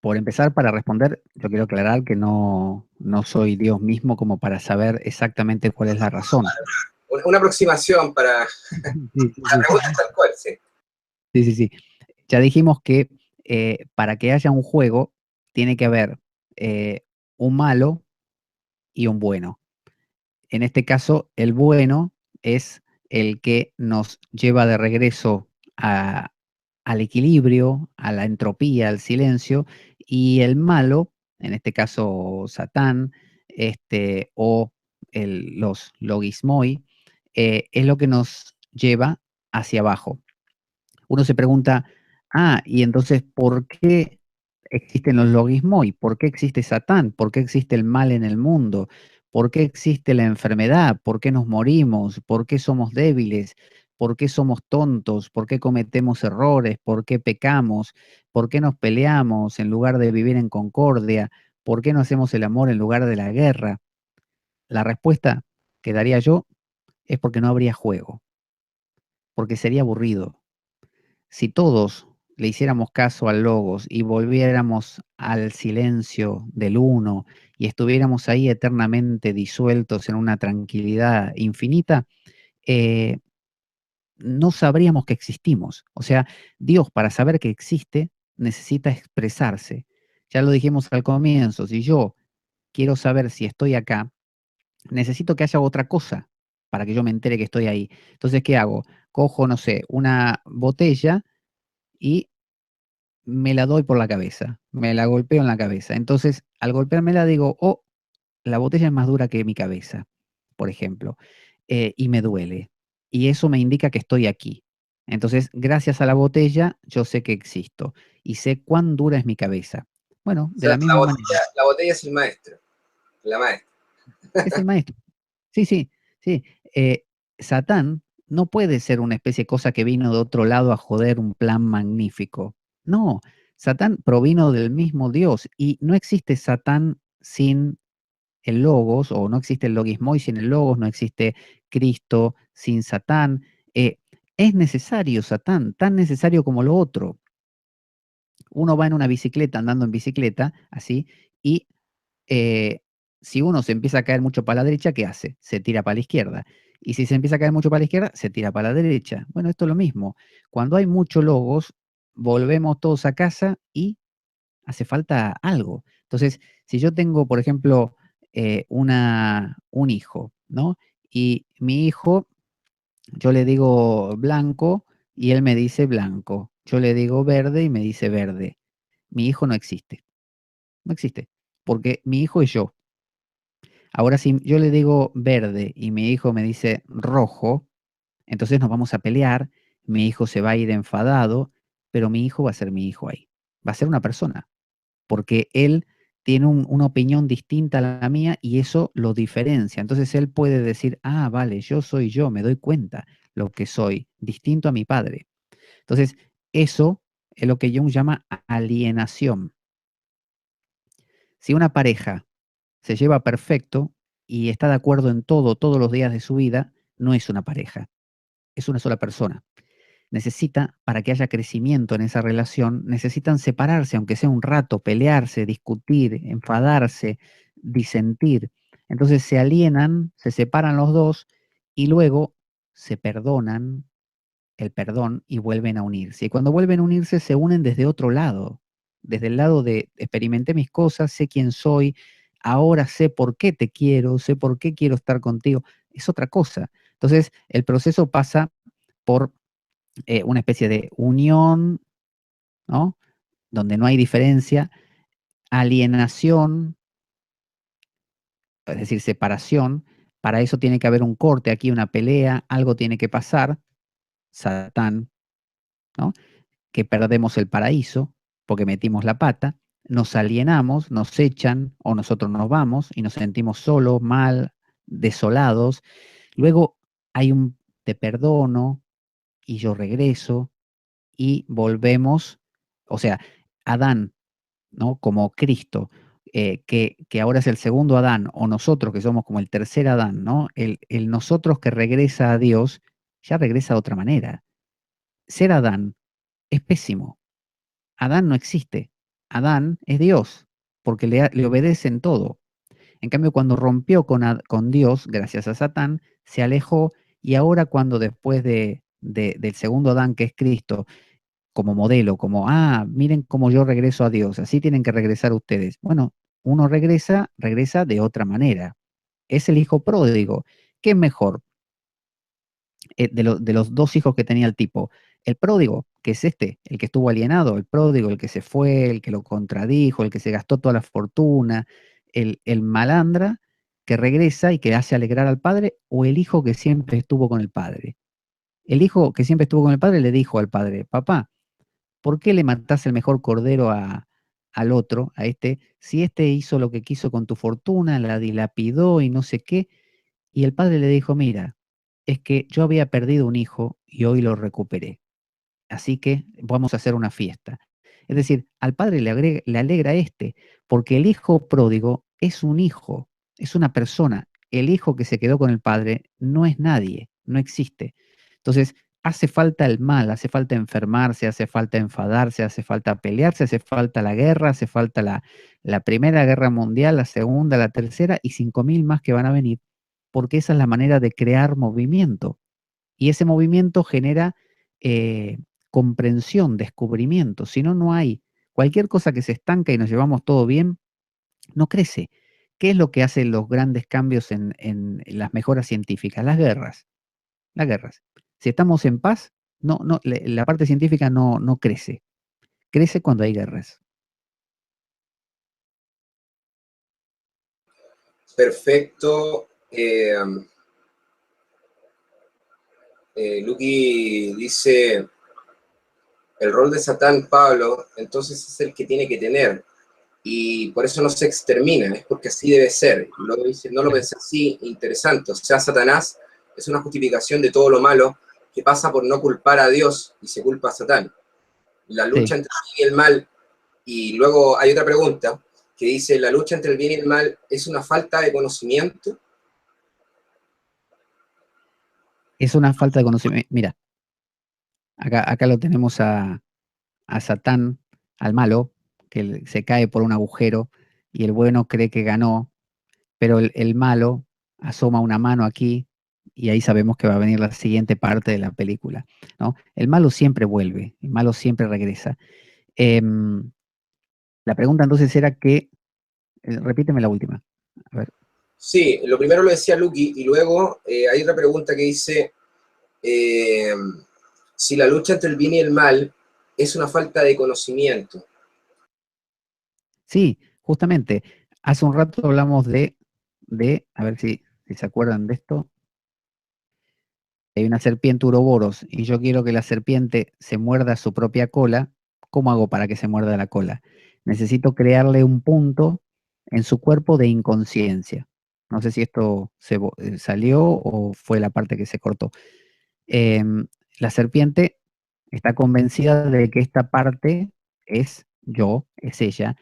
por empezar, para responder, yo quiero aclarar que no soy Dios mismo como para saber exactamente cuál es la razón. Una aproximación para Sí, la sí, pregunta tal cual, sí. sí, sí, sí. Ya dijimos que para que haya un juego tiene que haber un malo y un bueno. En este caso, el bueno es el que nos lleva de regreso al equilibrio, a la entropía, al silencio, y el malo, en este caso Satán, o los logismoi, es lo que nos lleva hacia abajo. Uno se pregunta, y entonces, ¿por qué existen los logismoi? ¿Por qué existe Satán? ¿Por qué existe el mal en el mundo? ¿Por qué existe la enfermedad? ¿Por qué nos morimos? ¿Por qué somos débiles? ¿Por qué somos tontos? ¿Por qué cometemos errores? ¿Por qué pecamos? ¿Por qué nos peleamos en lugar de vivir en concordia? ¿Por qué no hacemos el amor en lugar de la guerra? La respuesta que daría yo es porque no habría juego, porque sería aburrido. Si todos le hiciéramos caso al logos y volviéramos al silencio del uno y estuviéramos ahí eternamente disueltos en una tranquilidad infinita, eh, no sabríamos que existimos. O sea, Dios, para saber que existe, necesita expresarse. Ya lo dijimos al comienzo, si yo quiero saber si estoy acá, necesito que haya otra cosa para que yo me entere que estoy ahí. Entonces, ¿qué hago? Cojo, no sé, una botella y me la doy por la cabeza, me la golpeo en la cabeza. Entonces, al golpeármela digo, oh, la botella es más dura que mi cabeza, por ejemplo, y me duele. Y eso me indica que estoy aquí. Entonces, gracias a la botella, yo sé que existo y sé cuán dura es mi cabeza. Bueno, O de sea, la misma manera, la botella es el maestro, la maestra. es el maestro. Sí, sí, sí. Satán no puede ser una especie de cosa que vino de otro lado a joder un plan magnífico. No, Satán provino del mismo Dios y no existe Satán sin el Logos, o no existe el logismoi sin el Logos, no existe Cristo sin Satán. Es necesario Satán, tan necesario como lo otro. Uno va en una bicicleta, andando en bicicleta, así, y eh, si uno se empieza a caer mucho para la derecha, ¿qué hace? Se tira para la izquierda. Y si se empieza a caer mucho para la izquierda, se tira para la derecha. Bueno, esto es lo mismo. Cuando hay mucho logos, volvemos todos a casa y hace falta algo. Entonces, si yo tengo, por ejemplo, un hijo, ¿no? Y mi hijo, yo le digo blanco y él me dice blanco. Yo le digo verde y me dice verde. Mi hijo no existe. No existe. Porque mi hijo es yo. Ahora, si yo le digo verde y mi hijo me dice rojo, entonces nos vamos a pelear, mi hijo se va a ir enfadado, pero mi hijo va a ser mi hijo ahí. Va a ser una persona, porque él tiene una opinión distinta a la mía y eso lo diferencia. Entonces él puede decir, vale, yo soy yo, me doy cuenta lo que soy, distinto a mi padre. Entonces, eso es lo que Jung llama alienación. Si una pareja se lleva perfecto y está de acuerdo en todo, todos los días de su vida, no es una pareja, es una sola persona. Necesita, para que haya crecimiento en esa relación, necesitan separarse, aunque sea un rato, pelearse, discutir, enfadarse, disentir. Entonces se alienan, se separan los dos y luego se perdonan el perdón y vuelven a unirse. Y cuando vuelven a unirse se unen desde otro lado, desde el lado de experimenté mis cosas, sé quién soy, ahora sé por qué te quiero, sé por qué quiero estar contigo. Es otra cosa. Entonces el proceso pasa por una especie de unión, ¿no? Donde no hay diferencia, alienación, es decir, separación. Para eso tiene que haber un corte aquí, una pelea, algo tiene que pasar, Satán, ¿no? Que perdemos el paraíso porque metimos la pata, nos alienamos, nos echan o nosotros nos vamos y nos sentimos solos, mal, desolados. Luego hay un te perdono y yo regreso y volvemos, o sea, Adán, ¿no? Como Cristo, que ahora es el segundo Adán, o nosotros que somos como el tercer Adán, ¿no? El nosotros que regresa a Dios, ya regresa de otra manera. Ser Adán es pésimo. Adán no existe. Adán es Dios, porque le obedece en todo. En cambio, cuando rompió con Dios, gracias a Satán, se alejó y ahora cuando después del segundo Adán, que es Cristo, como modelo, como, miren cómo yo regreso a Dios, así tienen que regresar ustedes. Bueno, uno regresa de otra manera. Es el hijo pródigo. ¿Qué es mejor? De los dos hijos que tenía el tipo, el pródigo, que es este, el que estuvo alienado, el pródigo, el que se fue, el que lo contradijo, el que se gastó toda la fortuna, el malandra que regresa y que hace alegrar al padre, o el hijo que siempre estuvo con el padre. El hijo que siempre estuvo con el padre le dijo al padre: papá, ¿por qué le matás el mejor cordero al otro, a este, si este hizo lo que quiso con tu fortuna, la dilapidó y no sé qué? Y el padre le dijo: mira, es que yo había perdido un hijo y hoy lo recuperé, así que vamos a hacer una fiesta. Es decir, al padre le alegra este, porque el hijo pródigo es un hijo, es una persona. El hijo que se quedó con el padre no es nadie, no existe. Entonces, hace falta el mal, hace falta enfermarse, hace falta enfadarse, hace falta pelearse, hace falta la guerra, hace falta la Primera Guerra Mundial, la Segunda, la Tercera y 5.000 más que van a venir, porque esa es la manera de crear movimiento. Y ese movimiento genera eh, comprensión, descubrimiento. Si no, no hay. Cualquier cosa que se estanca y nos llevamos todo bien, no crece. ¿Qué es lo que hace los grandes cambios en las mejoras científicas? Las guerras. Las guerras. Si estamos en paz, la parte científica no crece. Crece cuando hay guerras. Perfecto. Lucky dice, el rol de Satán, Pablo, entonces es el que tiene que tener. Y por eso no se extermina, es porque así debe ser. Luego dice, no lo pensé así, interesante. O sea, Satanás es una justificación de todo lo malo que pasa por no culpar a Dios y se culpa a Satán. La lucha Sí. entre el bien y el mal, y luego hay otra pregunta que dice, ¿la lucha entre el bien y el mal es una falta de conocimiento? Es una falta de conocimiento. Mira, acá lo tenemos a Satán, al malo, que se cae por un agujero y el bueno cree que ganó, pero el malo asoma una mano aquí y ahí sabemos que va a venir la siguiente parte de la película, ¿no? El malo siempre vuelve, el malo siempre regresa. Em, la pregunta entonces era que, repíteme la última. A ver. Sí, lo primero lo decía Lucky, y luego hay otra pregunta que dice, eh, si la lucha entre el bien y el mal es una falta de conocimiento. Sí, justamente, hace un rato hablamos a ver si se acuerdan de esto. Hay una serpiente uroboros y yo quiero que la serpiente se muerda su propia cola. ¿Cómo hago para que se muerda la cola? Necesito crearle un punto en su cuerpo de inconsciencia. No sé si esto salió o fue la parte que se cortó. Em, la serpiente está convencida de que esta parte es yo, es ella,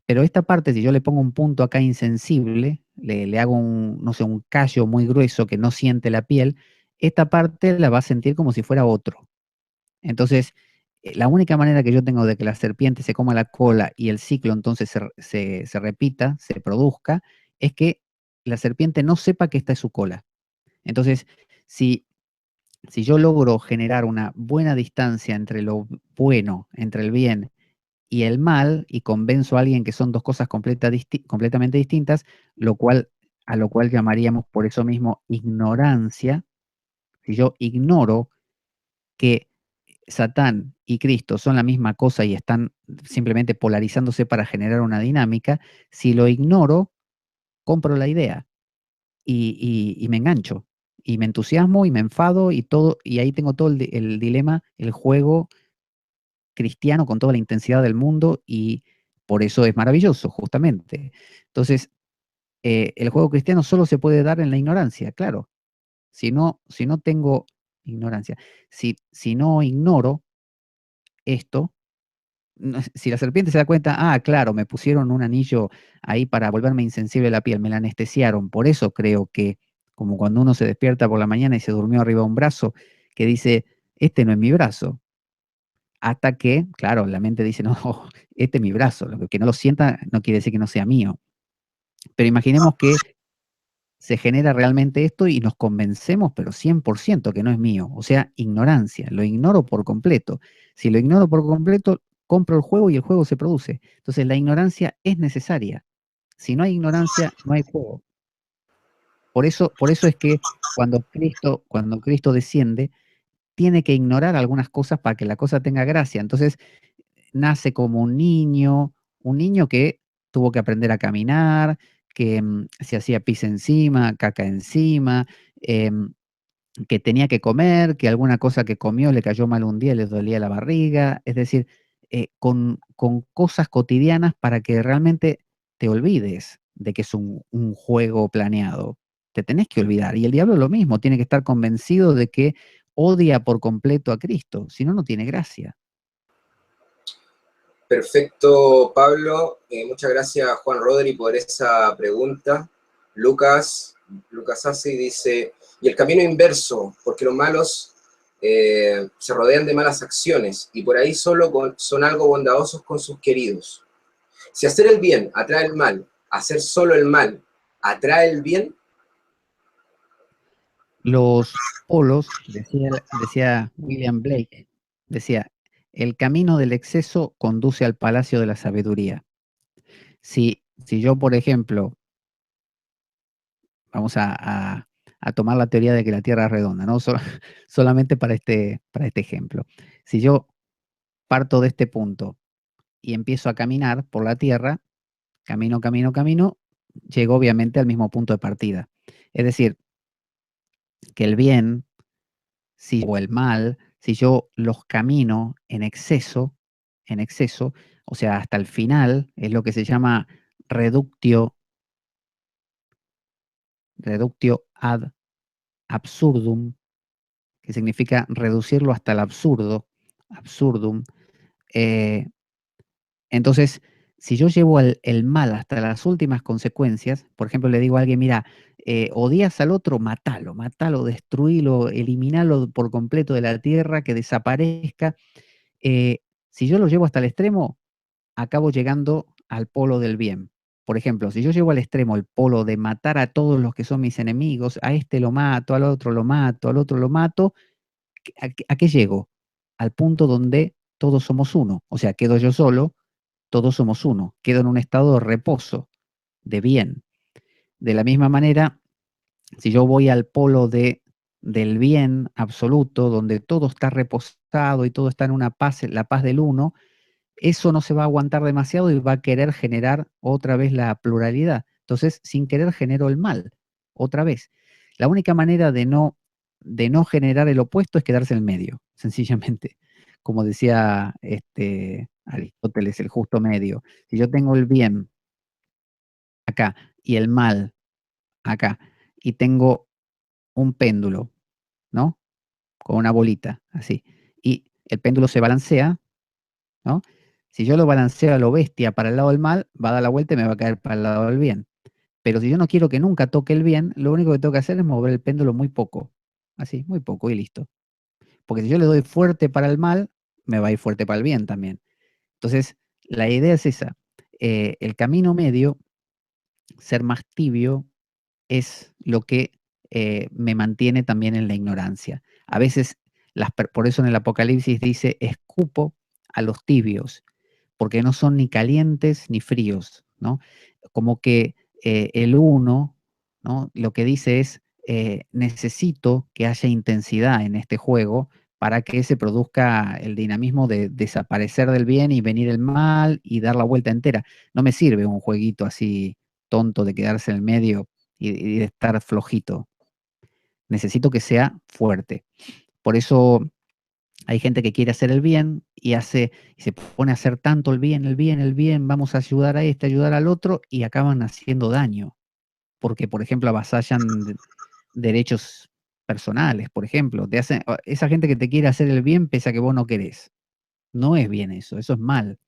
pero esta parte, si yo le pongo un punto acá insensible, le hago no sé, un callo muy grueso que no siente la piel, esta parte la va a sentir como si fuera otro. Entonces, la única manera que yo tengo de que la serpiente se coma la cola y el ciclo entonces se repita, se produzca, es que la serpiente no sepa que esta es su cola. Entonces, si, si yo logro generar una buena distancia entre lo bueno, entre el bien y el mal, y convenzo a alguien que son dos cosas completamente distintas, a lo cual llamaríamos por eso mismo ignorancia. Si yo ignoro que Satán y Cristo son la misma cosa y están simplemente polarizándose para generar una dinámica, si lo ignoro, compro la idea y me engancho y me entusiasmo y me enfado y todo, y ahí tengo todo el dilema, el juego cristiano con toda la intensidad del mundo y por eso es maravilloso, justamente. Entonces, el juego cristiano solo se puede dar en la ignorancia, claro. Si no tengo ignorancia, si no ignoro esto, si la serpiente se da cuenta, claro, me pusieron un anillo ahí para volverme insensible a la piel, me la anestesiaron, por eso creo que, como cuando uno se despierta por la mañana y se durmió arriba de un brazo, que dice, este no es mi brazo, hasta que, claro, la mente dice, no, este es mi brazo, lo que no lo sienta no quiere decir que no sea mío. Pero imaginemos que se genera realmente esto y nos convencemos, pero 100% que no es mío, o sea, ignorancia, lo ignoro por completo. Si lo ignoro por completo, compro el juego y el juego se produce. Entonces la ignorancia es necesaria. Si no hay ignorancia, no hay juego. Por eso es que cuando Cristo desciende, tiene que ignorar algunas cosas para que la cosa tenga gracia. Entonces, nace como un niño que tuvo que aprender a caminar, que se hacía pis encima, caca encima, que tenía que comer, que alguna cosa que comió le cayó mal un día y le dolía la barriga, es decir, con cosas cotidianas para que realmente te olvides de que es un juego planeado. Te tenés que olvidar. Y el diablo lo mismo, tiene que estar convencido de que odia por completo a Cristo, si no, no tiene gracia. Perfecto, Pablo. Muchas gracias, Juan Rodri, por esa pregunta. Lucas, Lucas Assi dice, y el camino inverso, porque los malos se rodean de malas acciones y por ahí son algo bondadosos con sus queridos. Si hacer el bien atrae el mal, hacer solo el mal atrae el bien. Los polos, decía William Blake, decía, el camino del exceso conduce al palacio de la sabiduría. Si yo, por ejemplo, vamos a tomar la teoría de que la Tierra es redonda, ¿no? Solamente para este ejemplo. Si yo parto de este punto y empiezo a caminar por la Tierra, camino, llego obviamente al mismo punto de partida. Es decir, que el bien o el mal, si yo los camino en exceso, o sea, hasta el final, es lo que se llama reductio, reductio ad absurdum, que significa reducirlo hasta el absurdo, absurdum. Eh, entonces, si yo llevo el mal hasta las últimas consecuencias, por ejemplo, le digo a alguien, mira, odias al otro, matalo, destruílo, eliminalo por completo de la tierra, que desaparezca. Si yo lo llevo hasta el extremo, acabo llegando al polo del bien. Por ejemplo, si yo llevo al extremo el polo de matar a todos los que son mis enemigos, a este lo mato, al otro lo mato, al otro lo mato, ¿a qué llego? Al punto donde todos somos uno. O sea, quedo yo solo, todos somos uno. Quedo en un estado de reposo, de bien. De la misma manera, si yo voy al polo del bien absoluto, donde todo está reposado y todo está en una paz, la paz del uno, eso no se va a aguantar demasiado y va a querer generar otra vez la pluralidad. Entonces, sin querer genero el mal, otra vez. La única manera de no generar el opuesto es quedarse en el medio, sencillamente. Como decía Aristóteles, el justo medio. Si yo tengo el bien acá y el mal acá, y tengo un péndulo, ¿no? Con una bolita, así, y el péndulo se balancea, ¿no? Si yo lo balanceo a lo bestia para el lado del mal, va a dar la vuelta y me va a caer para el lado del bien. Pero si yo no quiero que nunca toque el bien, lo único que tengo que hacer es mover el péndulo muy poco. Así, muy poco y listo. Porque si yo le doy fuerte para el mal, me va a ir fuerte para el bien también. Entonces, la idea es esa. El camino medio, ser más tibio, es lo que me mantiene también en la ignorancia. A veces, por eso en el Apocalipsis dice, escupo a los tibios, porque no son ni calientes ni fríos, ¿no? Como que el uno, ¿no? Lo que dice es, necesito que haya intensidad en este juego para que se produzca el dinamismo de desaparecer del bien y venir el mal y dar la vuelta entera. No me sirve un jueguito así tonto de quedarse en el medio y de estar flojito. Necesito que sea fuerte. Por eso hay gente que quiere hacer el bien y se pone a hacer tanto el bien, vamos a ayudar a este, ayudar al otro, y acaban haciendo daño. Porque, por ejemplo, avasallan derechos personales, por ejemplo. Esa gente que te quiere hacer el bien pese a que vos no querés. No es bien eso es mal,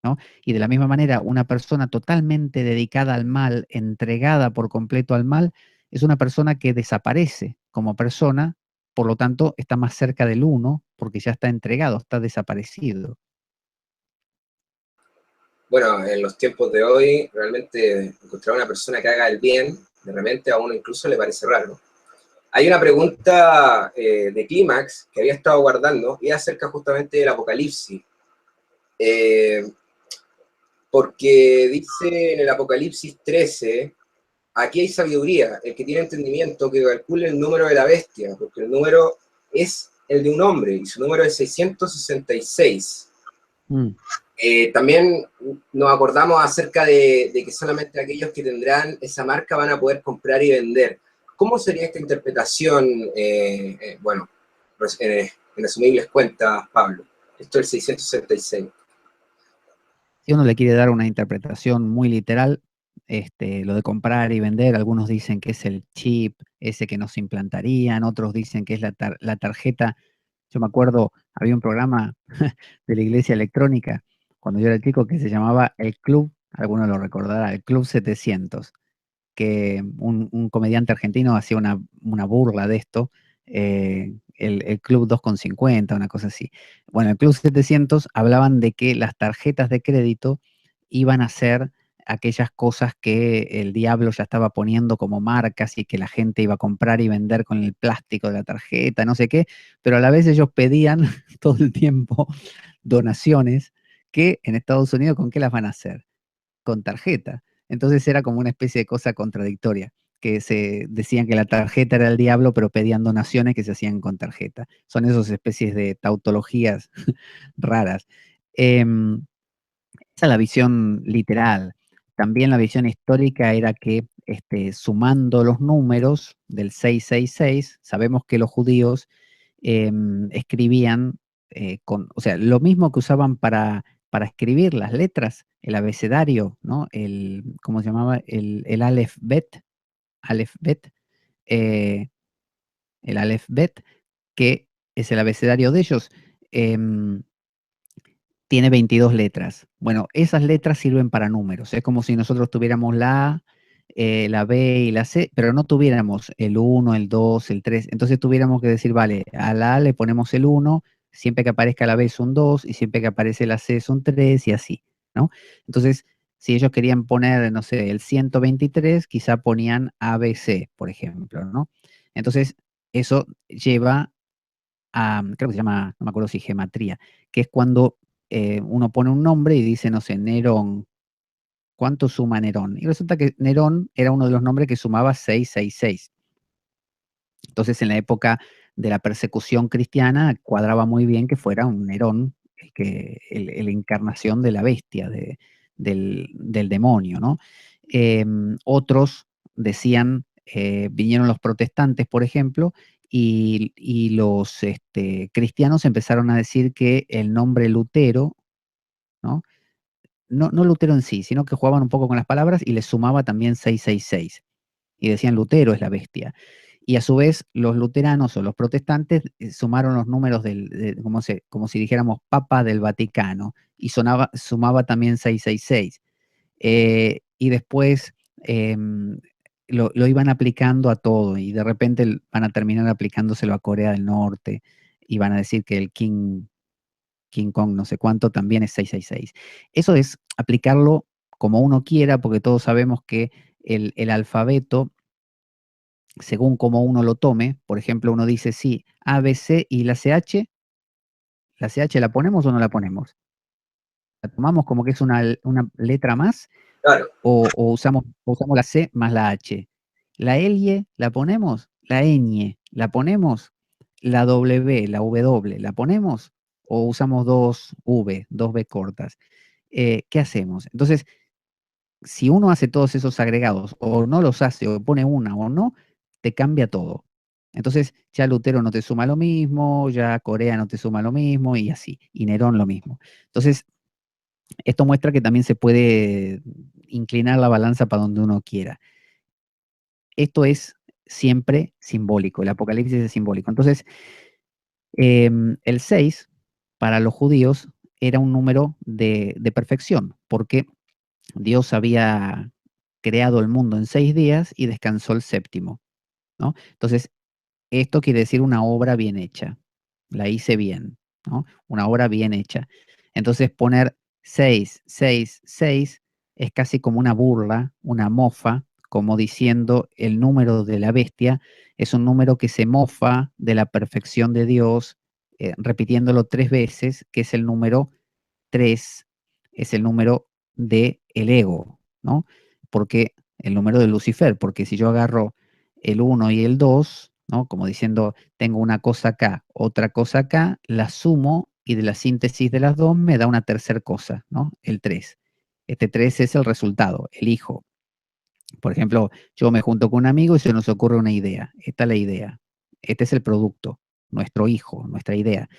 ¿no? Y de la misma manera, una persona totalmente dedicada al mal, entregada por completo al mal, es una persona que desaparece como persona por lo tanto está más cerca del 1 porque ya está entregado, está desaparecido. Bueno, en los tiempos de hoy, realmente encontrar una persona que haga el bien, de repente a uno incluso le parece raro. Hay una pregunta de Clímax que había estado guardando y acerca justamente del Apocalipsis. Eh, Porque dice en el Apocalipsis 13, aquí hay sabiduría, el que tiene entendimiento que calcule el número de la bestia, porque el número es el de un hombre y su número es 666. También nos acordamos acerca de que solamente aquellos que tendrán esa marca van a poder comprar y vender. ¿Cómo sería esta interpretación? Bueno, en resumibles cuentas, Pablo. Esto es el 666. Si uno le quiere dar una interpretación muy literal, lo de comprar y vender, algunos dicen que es el chip, ese que nos implantarían, otros dicen que es la tarjeta. Yo me acuerdo, había un programa de la Iglesia Electrónica cuando yo era chico que se llamaba El Club, alguno lo recordará, el Club 700, que un comediante argentino hacía una burla de esto, el Club 2,50, una cosa así. Bueno, el Club 700 hablaban de que las tarjetas de crédito iban a ser aquellas cosas que el diablo ya estaba poniendo como marcas y que la gente iba a comprar y vender con el plástico de la tarjeta, no sé qué, pero a la vez ellos pedían todo el tiempo donaciones que en Estados Unidos, ¿con qué las van a hacer? Con tarjeta. Entonces era como una especie de cosa contradictoria, que se decían que la tarjeta era el diablo, pero pedían donaciones que se hacían con tarjeta. Son esas especies de tautologías raras. Esa es la visión literal. También la visión histórica era que sumando los números del 666, sabemos que los judíos escribían o sea, lo mismo que usaban para escribir las letras, el abecedario, ¿no? ¿Cómo se llamaba? El Aleph Bet, eh, el Aleph Bet, que es el abecedario de ellos, em, tiene 22 letras. Bueno, esas letras sirven para números. Es como si nosotros tuviéramos la A, la B y la C, pero no tuviéramos el 1, el 2, el 3. Entonces tuviéramos que decir, vale, a la A le ponemos el 1, siempre que aparezca la B es un 2, y siempre que aparece la C es un 3, y así, ¿no? Entonces, si ellos querían poner, no sé, el 123, quizá ponían ABC, por ejemplo, ¿no? Entonces, eso lleva creo que se llama, no me acuerdo si gematría, que es cuando uno pone un nombre y dice, no sé, Nerón, ¿cuánto suma Nerón? Y resulta que Nerón era uno de los nombres que sumaba 666. Entonces, en la época de la persecución cristiana, cuadraba muy bien que fuera un Nerón, la encarnación de la bestia, del demonio, ¿no? Otros decían, vinieron los protestantes, por ejemplo, y los cristianos empezaron a decir que el nombre Lutero, ¿no? No Lutero en sí, sino que jugaban un poco con las palabras y les sumaba también 666. Y decían Lutero es la bestia. Y a su vez, los luteranos o los protestantes sumaron los números como si dijéramos Papa del Vaticano, y sumaba también 666. Y después lo iban aplicando a todo, y de repente van a terminar aplicándoselo a Corea del Norte, y van a decir que el King Kong no sé cuánto también es 666. Eso es aplicarlo como uno quiera, porque todos sabemos que el alfabeto, según como uno lo tome, por ejemplo, uno dice, sí, A, B, C y la CH la ponemos o no la ponemos. ¿La tomamos como que es una letra más Claro. o usamos la C más la H? ¿La L la ponemos? ¿La ñ la ponemos? ¿La W, la W la ponemos? ¿O usamos dos B cortas? ¿Qué hacemos? Entonces, si uno hace todos esos agregados, o no los hace, o pone una o no, te cambia todo. Entonces, ya Lutero no te suma lo mismo, ya Corea no te suma lo mismo, y así, y Nerón lo mismo. Entonces, esto muestra que también se puede inclinar la balanza para donde uno quiera. Esto es siempre simbólico, el Apocalipsis es simbólico. Entonces, el 6 para los judíos era un número de perfección, porque Dios había creado el mundo en 6 días y descansó el séptimo, ¿no? Entonces, Esto quiere decir una obra bien hecha. La hice bien, ¿no? Una obra bien hecha. Entonces poner 6, 6, 6 es casi como una burla, una mofa, como diciendo el número de la bestia es un número que se mofa de la perfección de Dios, repitiéndolo 3 veces, que es el número 3, es el número de el ego, ¿no? Porque el número de Lucifer, porque si yo agarro el 1 y el 2, ¿no? Como diciendo, tengo una cosa acá, otra cosa acá, la sumo y de la síntesis de las dos me da una tercera cosa, ¿no? El 3. Este 3 es el resultado, el hijo. Por ejemplo, yo me junto con un amigo y se nos ocurre una idea. Esta es la idea. Este es el producto, nuestro hijo, nuestra idea.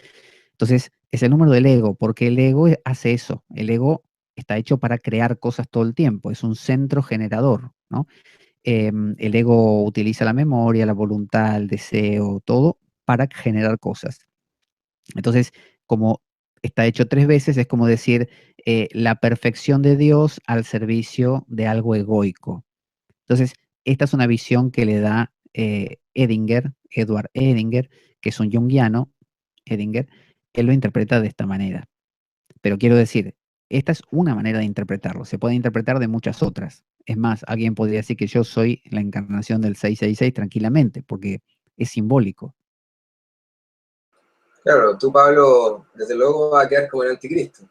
Entonces, es el número del ego, porque el ego hace eso. El ego está hecho para crear cosas todo el tiempo. Es un centro generador, ¿no? El ego utiliza la memoria, la voluntad, el deseo, todo para generar cosas. Entonces, como está hecho 3 veces, es como decir la perfección de Dios al servicio de algo egoico. Entonces, esta es una visión que le da Edward Edinger, que es un junguiano, Edinger, él lo interpreta de esta manera. Pero quiero decir, esta es una manera de interpretarlo, se puede interpretar de muchas otras. Es más, alguien podría decir que yo soy la encarnación del 666 tranquilamente, porque es simbólico. Claro, tú, Pablo, desde luego vas a quedar como el anticristo.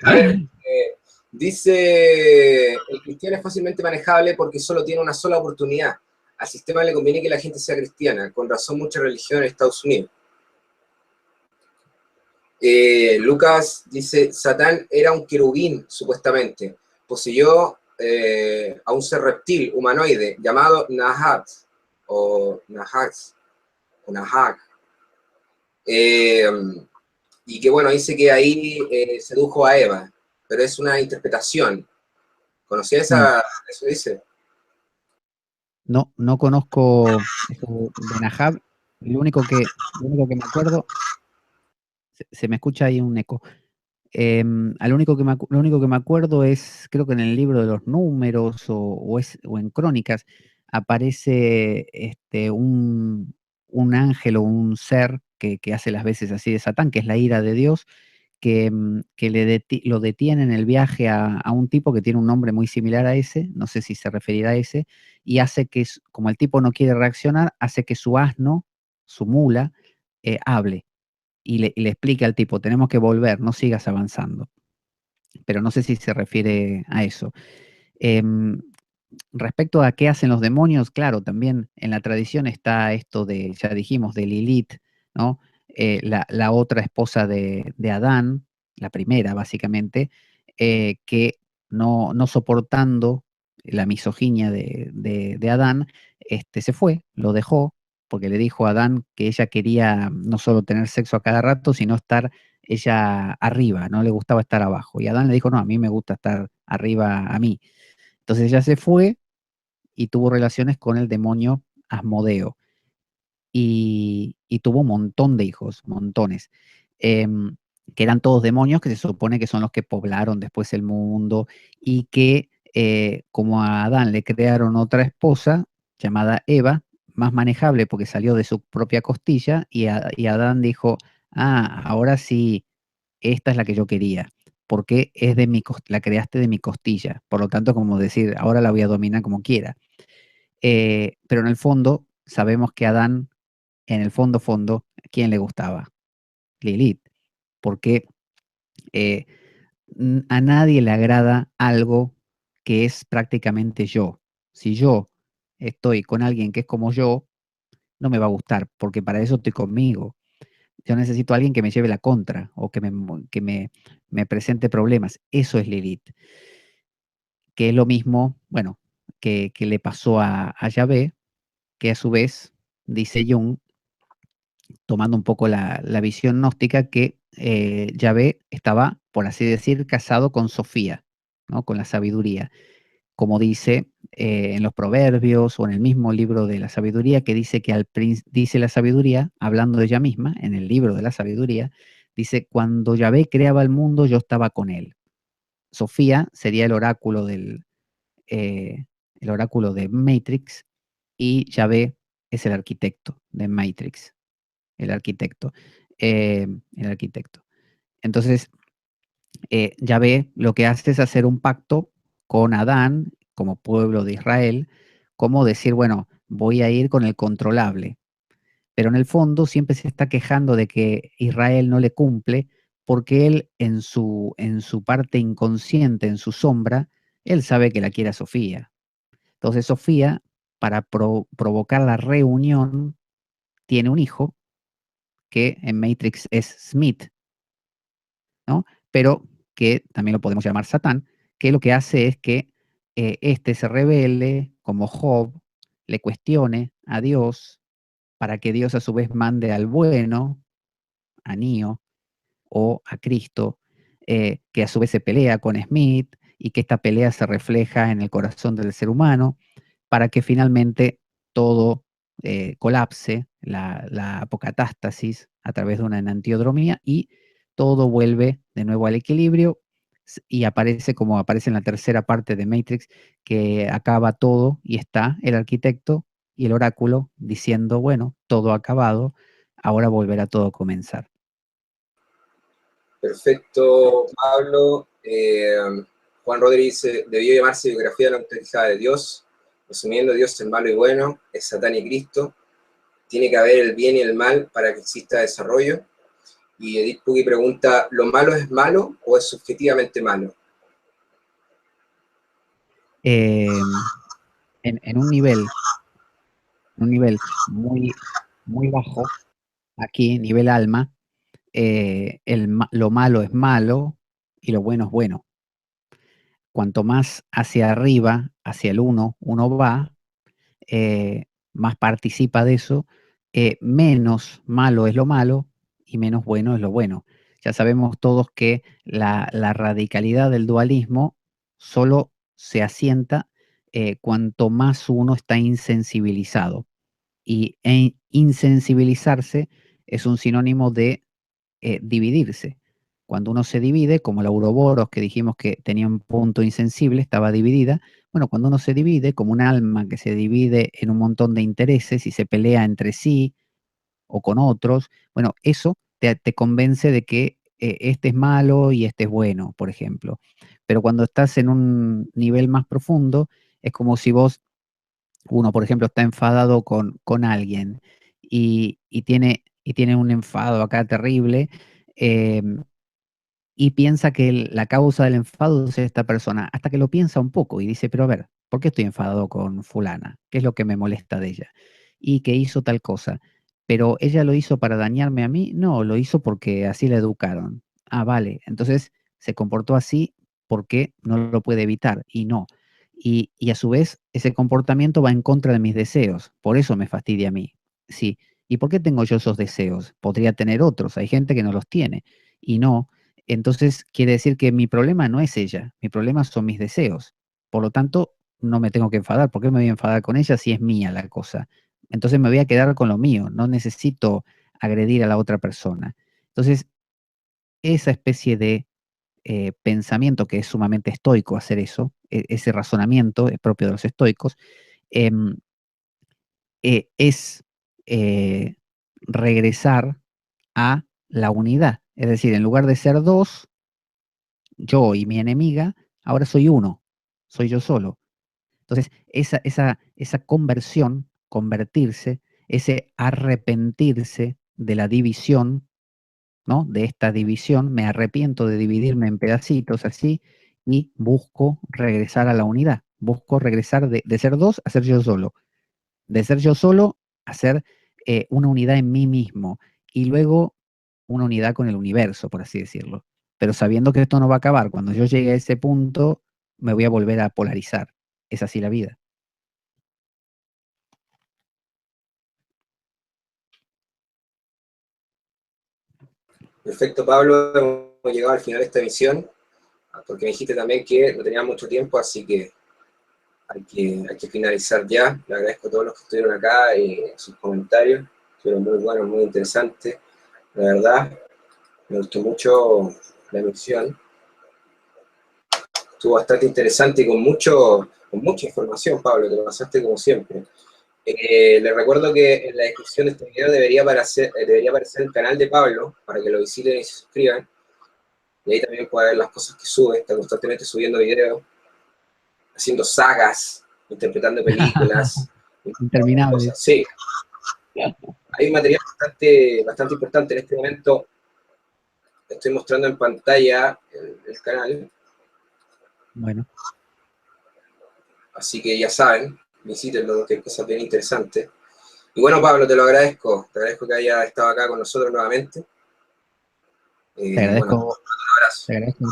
A ver, dice, el cristiano es fácilmente manejable porque solo tiene una sola oportunidad. Al sistema le conviene que la gente sea cristiana, con razón mucha religión en Estados Unidos. Lucas dice, Satán era un querubín, supuestamente. Poseyó a un ser reptil humanoide llamado Nahat, o Nahax, o Nahak. Y que bueno, dice que ahí sedujo a Eva, pero es una interpretación. ¿Conocía eso dice? No, no conozco eso de Nahab. Lo único que me acuerdo, se me escucha ahí un eco. Lo único que me acuerdo es, creo que en el libro de los números o en crónicas, aparece un ángel o un ser que hace las veces así de Satán, que es la ira de Dios, que lo detiene en el viaje a un tipo que tiene un nombre muy similar a ese, no sé si se referirá a ese, y hace que, como el tipo no quiere reaccionar, hace que su asno, su mula, hable y le explica al tipo, tenemos que volver, no sigas avanzando. Pero no sé si se refiere a eso. Em, Respecto a qué hacen los demonios, claro, también en la tradición está esto de, ya dijimos, de Lilith, ¿no? La otra esposa de Adán, la primera básicamente, que no soportando la misoginia de Adán, se fue, lo dejó, porque le dijo a Adán que ella quería no solo tener sexo a cada rato, sino estar ella arriba, no le gustaba estar abajo. Y Adán le dijo, no, a mí me gusta estar arriba a mí. Entonces ella se fue y tuvo relaciones con el demonio Asmodeo. Y tuvo un montón de hijos, montones, que eran todos demonios que se supone que son los que poblaron después el mundo y que como a Adán le crearon otra esposa llamada Eva, más manejable porque salió de su propia costilla y Adán dijo, ah, ahora sí, esta es la que yo quería, porque es la creaste de mi costilla, por lo tanto como decir, ahora la voy a dominar como quiera. Pero en el fondo sabemos que Adán, en el fondo, ¿a quién le gustaba? Lilith, porque eh, a nadie le agrada algo que es prácticamente yo. Si yo estoy con alguien que es como yo, no me va a gustar, porque para eso estoy conmigo. Yo necesito a alguien que me lleve la contra o que me presente problemas. Eso es Lilith, que es lo mismo, bueno, que le pasó a Yahvé, que a su vez, dice Jung, tomando un poco la visión gnóstica, que Yahvé estaba, por así decir, casado con Sofía, ¿no? Con la sabiduría, como dice en los proverbios o en el mismo libro de la sabiduría, que dice que dice la sabiduría, hablando de ella misma, en el libro de la sabiduría, dice, cuando Yahvé creaba el mundo, yo estaba con él. Sofía sería el oráculo el oráculo de Matrix, y Yahvé es el arquitecto de Matrix, el arquitecto. El arquitecto. Entonces, Yahvé lo que hace es hacer un pacto con Adán, como pueblo de Israel, como decir, bueno, voy a ir con el controlable. Pero en el fondo siempre se está quejando de que Israel no le cumple, porque él en su parte inconsciente, en su sombra, él sabe que la quiere a Sofía. Entonces Sofía, para provocar la reunión, tiene un hijo, que en Matrix es Smith, ¿no? Pero que también lo podemos llamar Satán, que lo que hace es que este se rebele, como Job, le cuestione a Dios, para que Dios a su vez mande al bueno, a Neo, o a Cristo, que a su vez se pelea con Smith, y que esta pelea se refleja en el corazón del ser humano, para que finalmente todo colapse, la apocatástasis a través de una enantiodromía, y todo vuelve de nuevo al equilibrio, y aparece como aparece en la tercera parte de Matrix, que acaba todo y está el arquitecto y el oráculo diciendo, bueno, todo ha acabado, ahora volverá todo a comenzar. Perfecto, Pablo. Juan Rodríguez dice, debió llamarse biografía de la autorizada de Dios, resumiendo, Dios es malo y bueno, es Satán y Cristo, tiene que haber el bien y el mal para que exista desarrollo. Y Edith Puggy pregunta, ¿lo malo es malo o es subjetivamente malo? En un nivel muy, muy bajo, aquí, nivel alma, lo malo es malo y lo bueno es bueno. Cuanto más hacia arriba, hacia el uno va, más participa de eso, menos malo es lo malo y menos bueno es lo bueno. Ya sabemos todos que la radicalidad del dualismo solo se asienta cuanto más uno está insensibilizado. Y insensibilizarse es un sinónimo de dividirse. Cuando uno se divide, como la Ouroboros, que dijimos que tenía un punto insensible, estaba dividida. Bueno, cuando uno se divide, como un alma que se divide en un montón de intereses y se pelea entre sí o con otros, bueno, eso te convence de que este es malo y este es bueno, por ejemplo. Pero cuando estás en un nivel más profundo, es como si uno, por ejemplo, está enfadado con alguien y tiene un enfado acá terrible, em, y piensa que la causa del enfado es esta persona, hasta que lo piensa un poco y dice, pero a ver, ¿por qué estoy enfadado con fulana? ¿Qué es lo que me molesta de ella? Y que hizo tal cosa. ¿Pero ella lo hizo para dañarme a mí? No, lo hizo porque así la educaron. Ah, vale, entonces se comportó así porque no lo puede evitar, y no. Y a su vez, ese comportamiento va en contra de mis deseos, por eso me fastidia a mí. Sí. ¿Y por qué tengo yo esos deseos? Podría tener otros, hay gente que no los tiene, y no. Entonces quiere decir que mi problema no es ella, mi problema son mis deseos. Por lo tanto, no me tengo que enfadar. ¿Por qué me voy a enfadar con ella si es mía la cosa? Entonces me voy a quedar con lo mío, no necesito agredir a la otra persona. Entonces, esa especie de pensamiento, que es sumamente estoico hacer eso, ese razonamiento es propio de los estoicos, em, es regresar a la unidad. Es decir, en lugar de ser dos, yo y mi enemiga, ahora soy uno, soy yo solo. Entonces, esa conversión, convertirse, ese arrepentirse de la división, ¿no? De esta división, me arrepiento de dividirme en pedacitos así y busco regresar a la unidad. Busco regresar de ser dos a ser yo solo. De ser yo solo a ser una unidad en mí mismo. Y luego una unidad con el universo, por así decirlo. Pero sabiendo que esto no va a acabar, cuando yo llegue a ese punto, me voy a volver a polarizar. Es así la vida. Perfecto, Pablo, hemos llegado al final de esta emisión, porque me dijiste también que no teníamos mucho tiempo, así que hay que finalizar ya. Le agradezco a todos los que estuvieron acá y sus comentarios, fueron muy buenos, muy interesantes. La verdad, me gustó mucho la emisión. Estuvo bastante interesante y con mucha información, Pablo, te lo pasaste como siempre. Les recuerdo que en la descripción de este video debería aparecer el canal de Pablo para que lo visiten y se suscriban. Y ahí también pueden ver las cosas que sube. Está constantemente subiendo videos, haciendo sagas, interpretando películas, otras Interminables. cosas. Sí, hay un material bastante importante. En este momento estoy mostrando en pantalla el canal. Bueno. Así que ya saben, visítenlo, que hay cosas bien interesantes. Y bueno, Pablo, te agradezco que hayas estado acá con nosotros nuevamente. Te Bueno, agradezco, un abrazo. te agradezco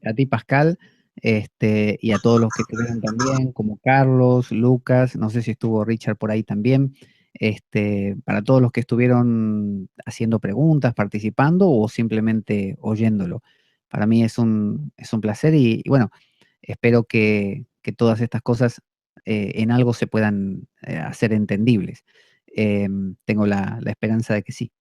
a ti, Pascal, y a todos los que estuvieron también, como Carlos, Lucas, no sé si estuvo Richard por ahí también, para todos los que estuvieron haciendo preguntas, participando o simplemente oyéndolo. Para mí es un placer y bueno, espero que todas estas cosas en algo se puedan hacer entendibles. Tengo la esperanza de que sí.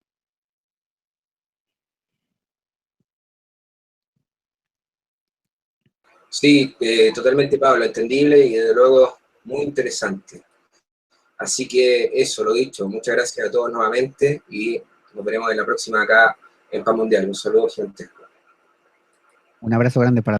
Sí, totalmente, Pablo, entendible y desde luego muy interesante. Así que eso, lo dicho, muchas gracias a todos nuevamente y nos veremos en la próxima acá en Pan Mundial. Un saludo, gente. Un abrazo grande para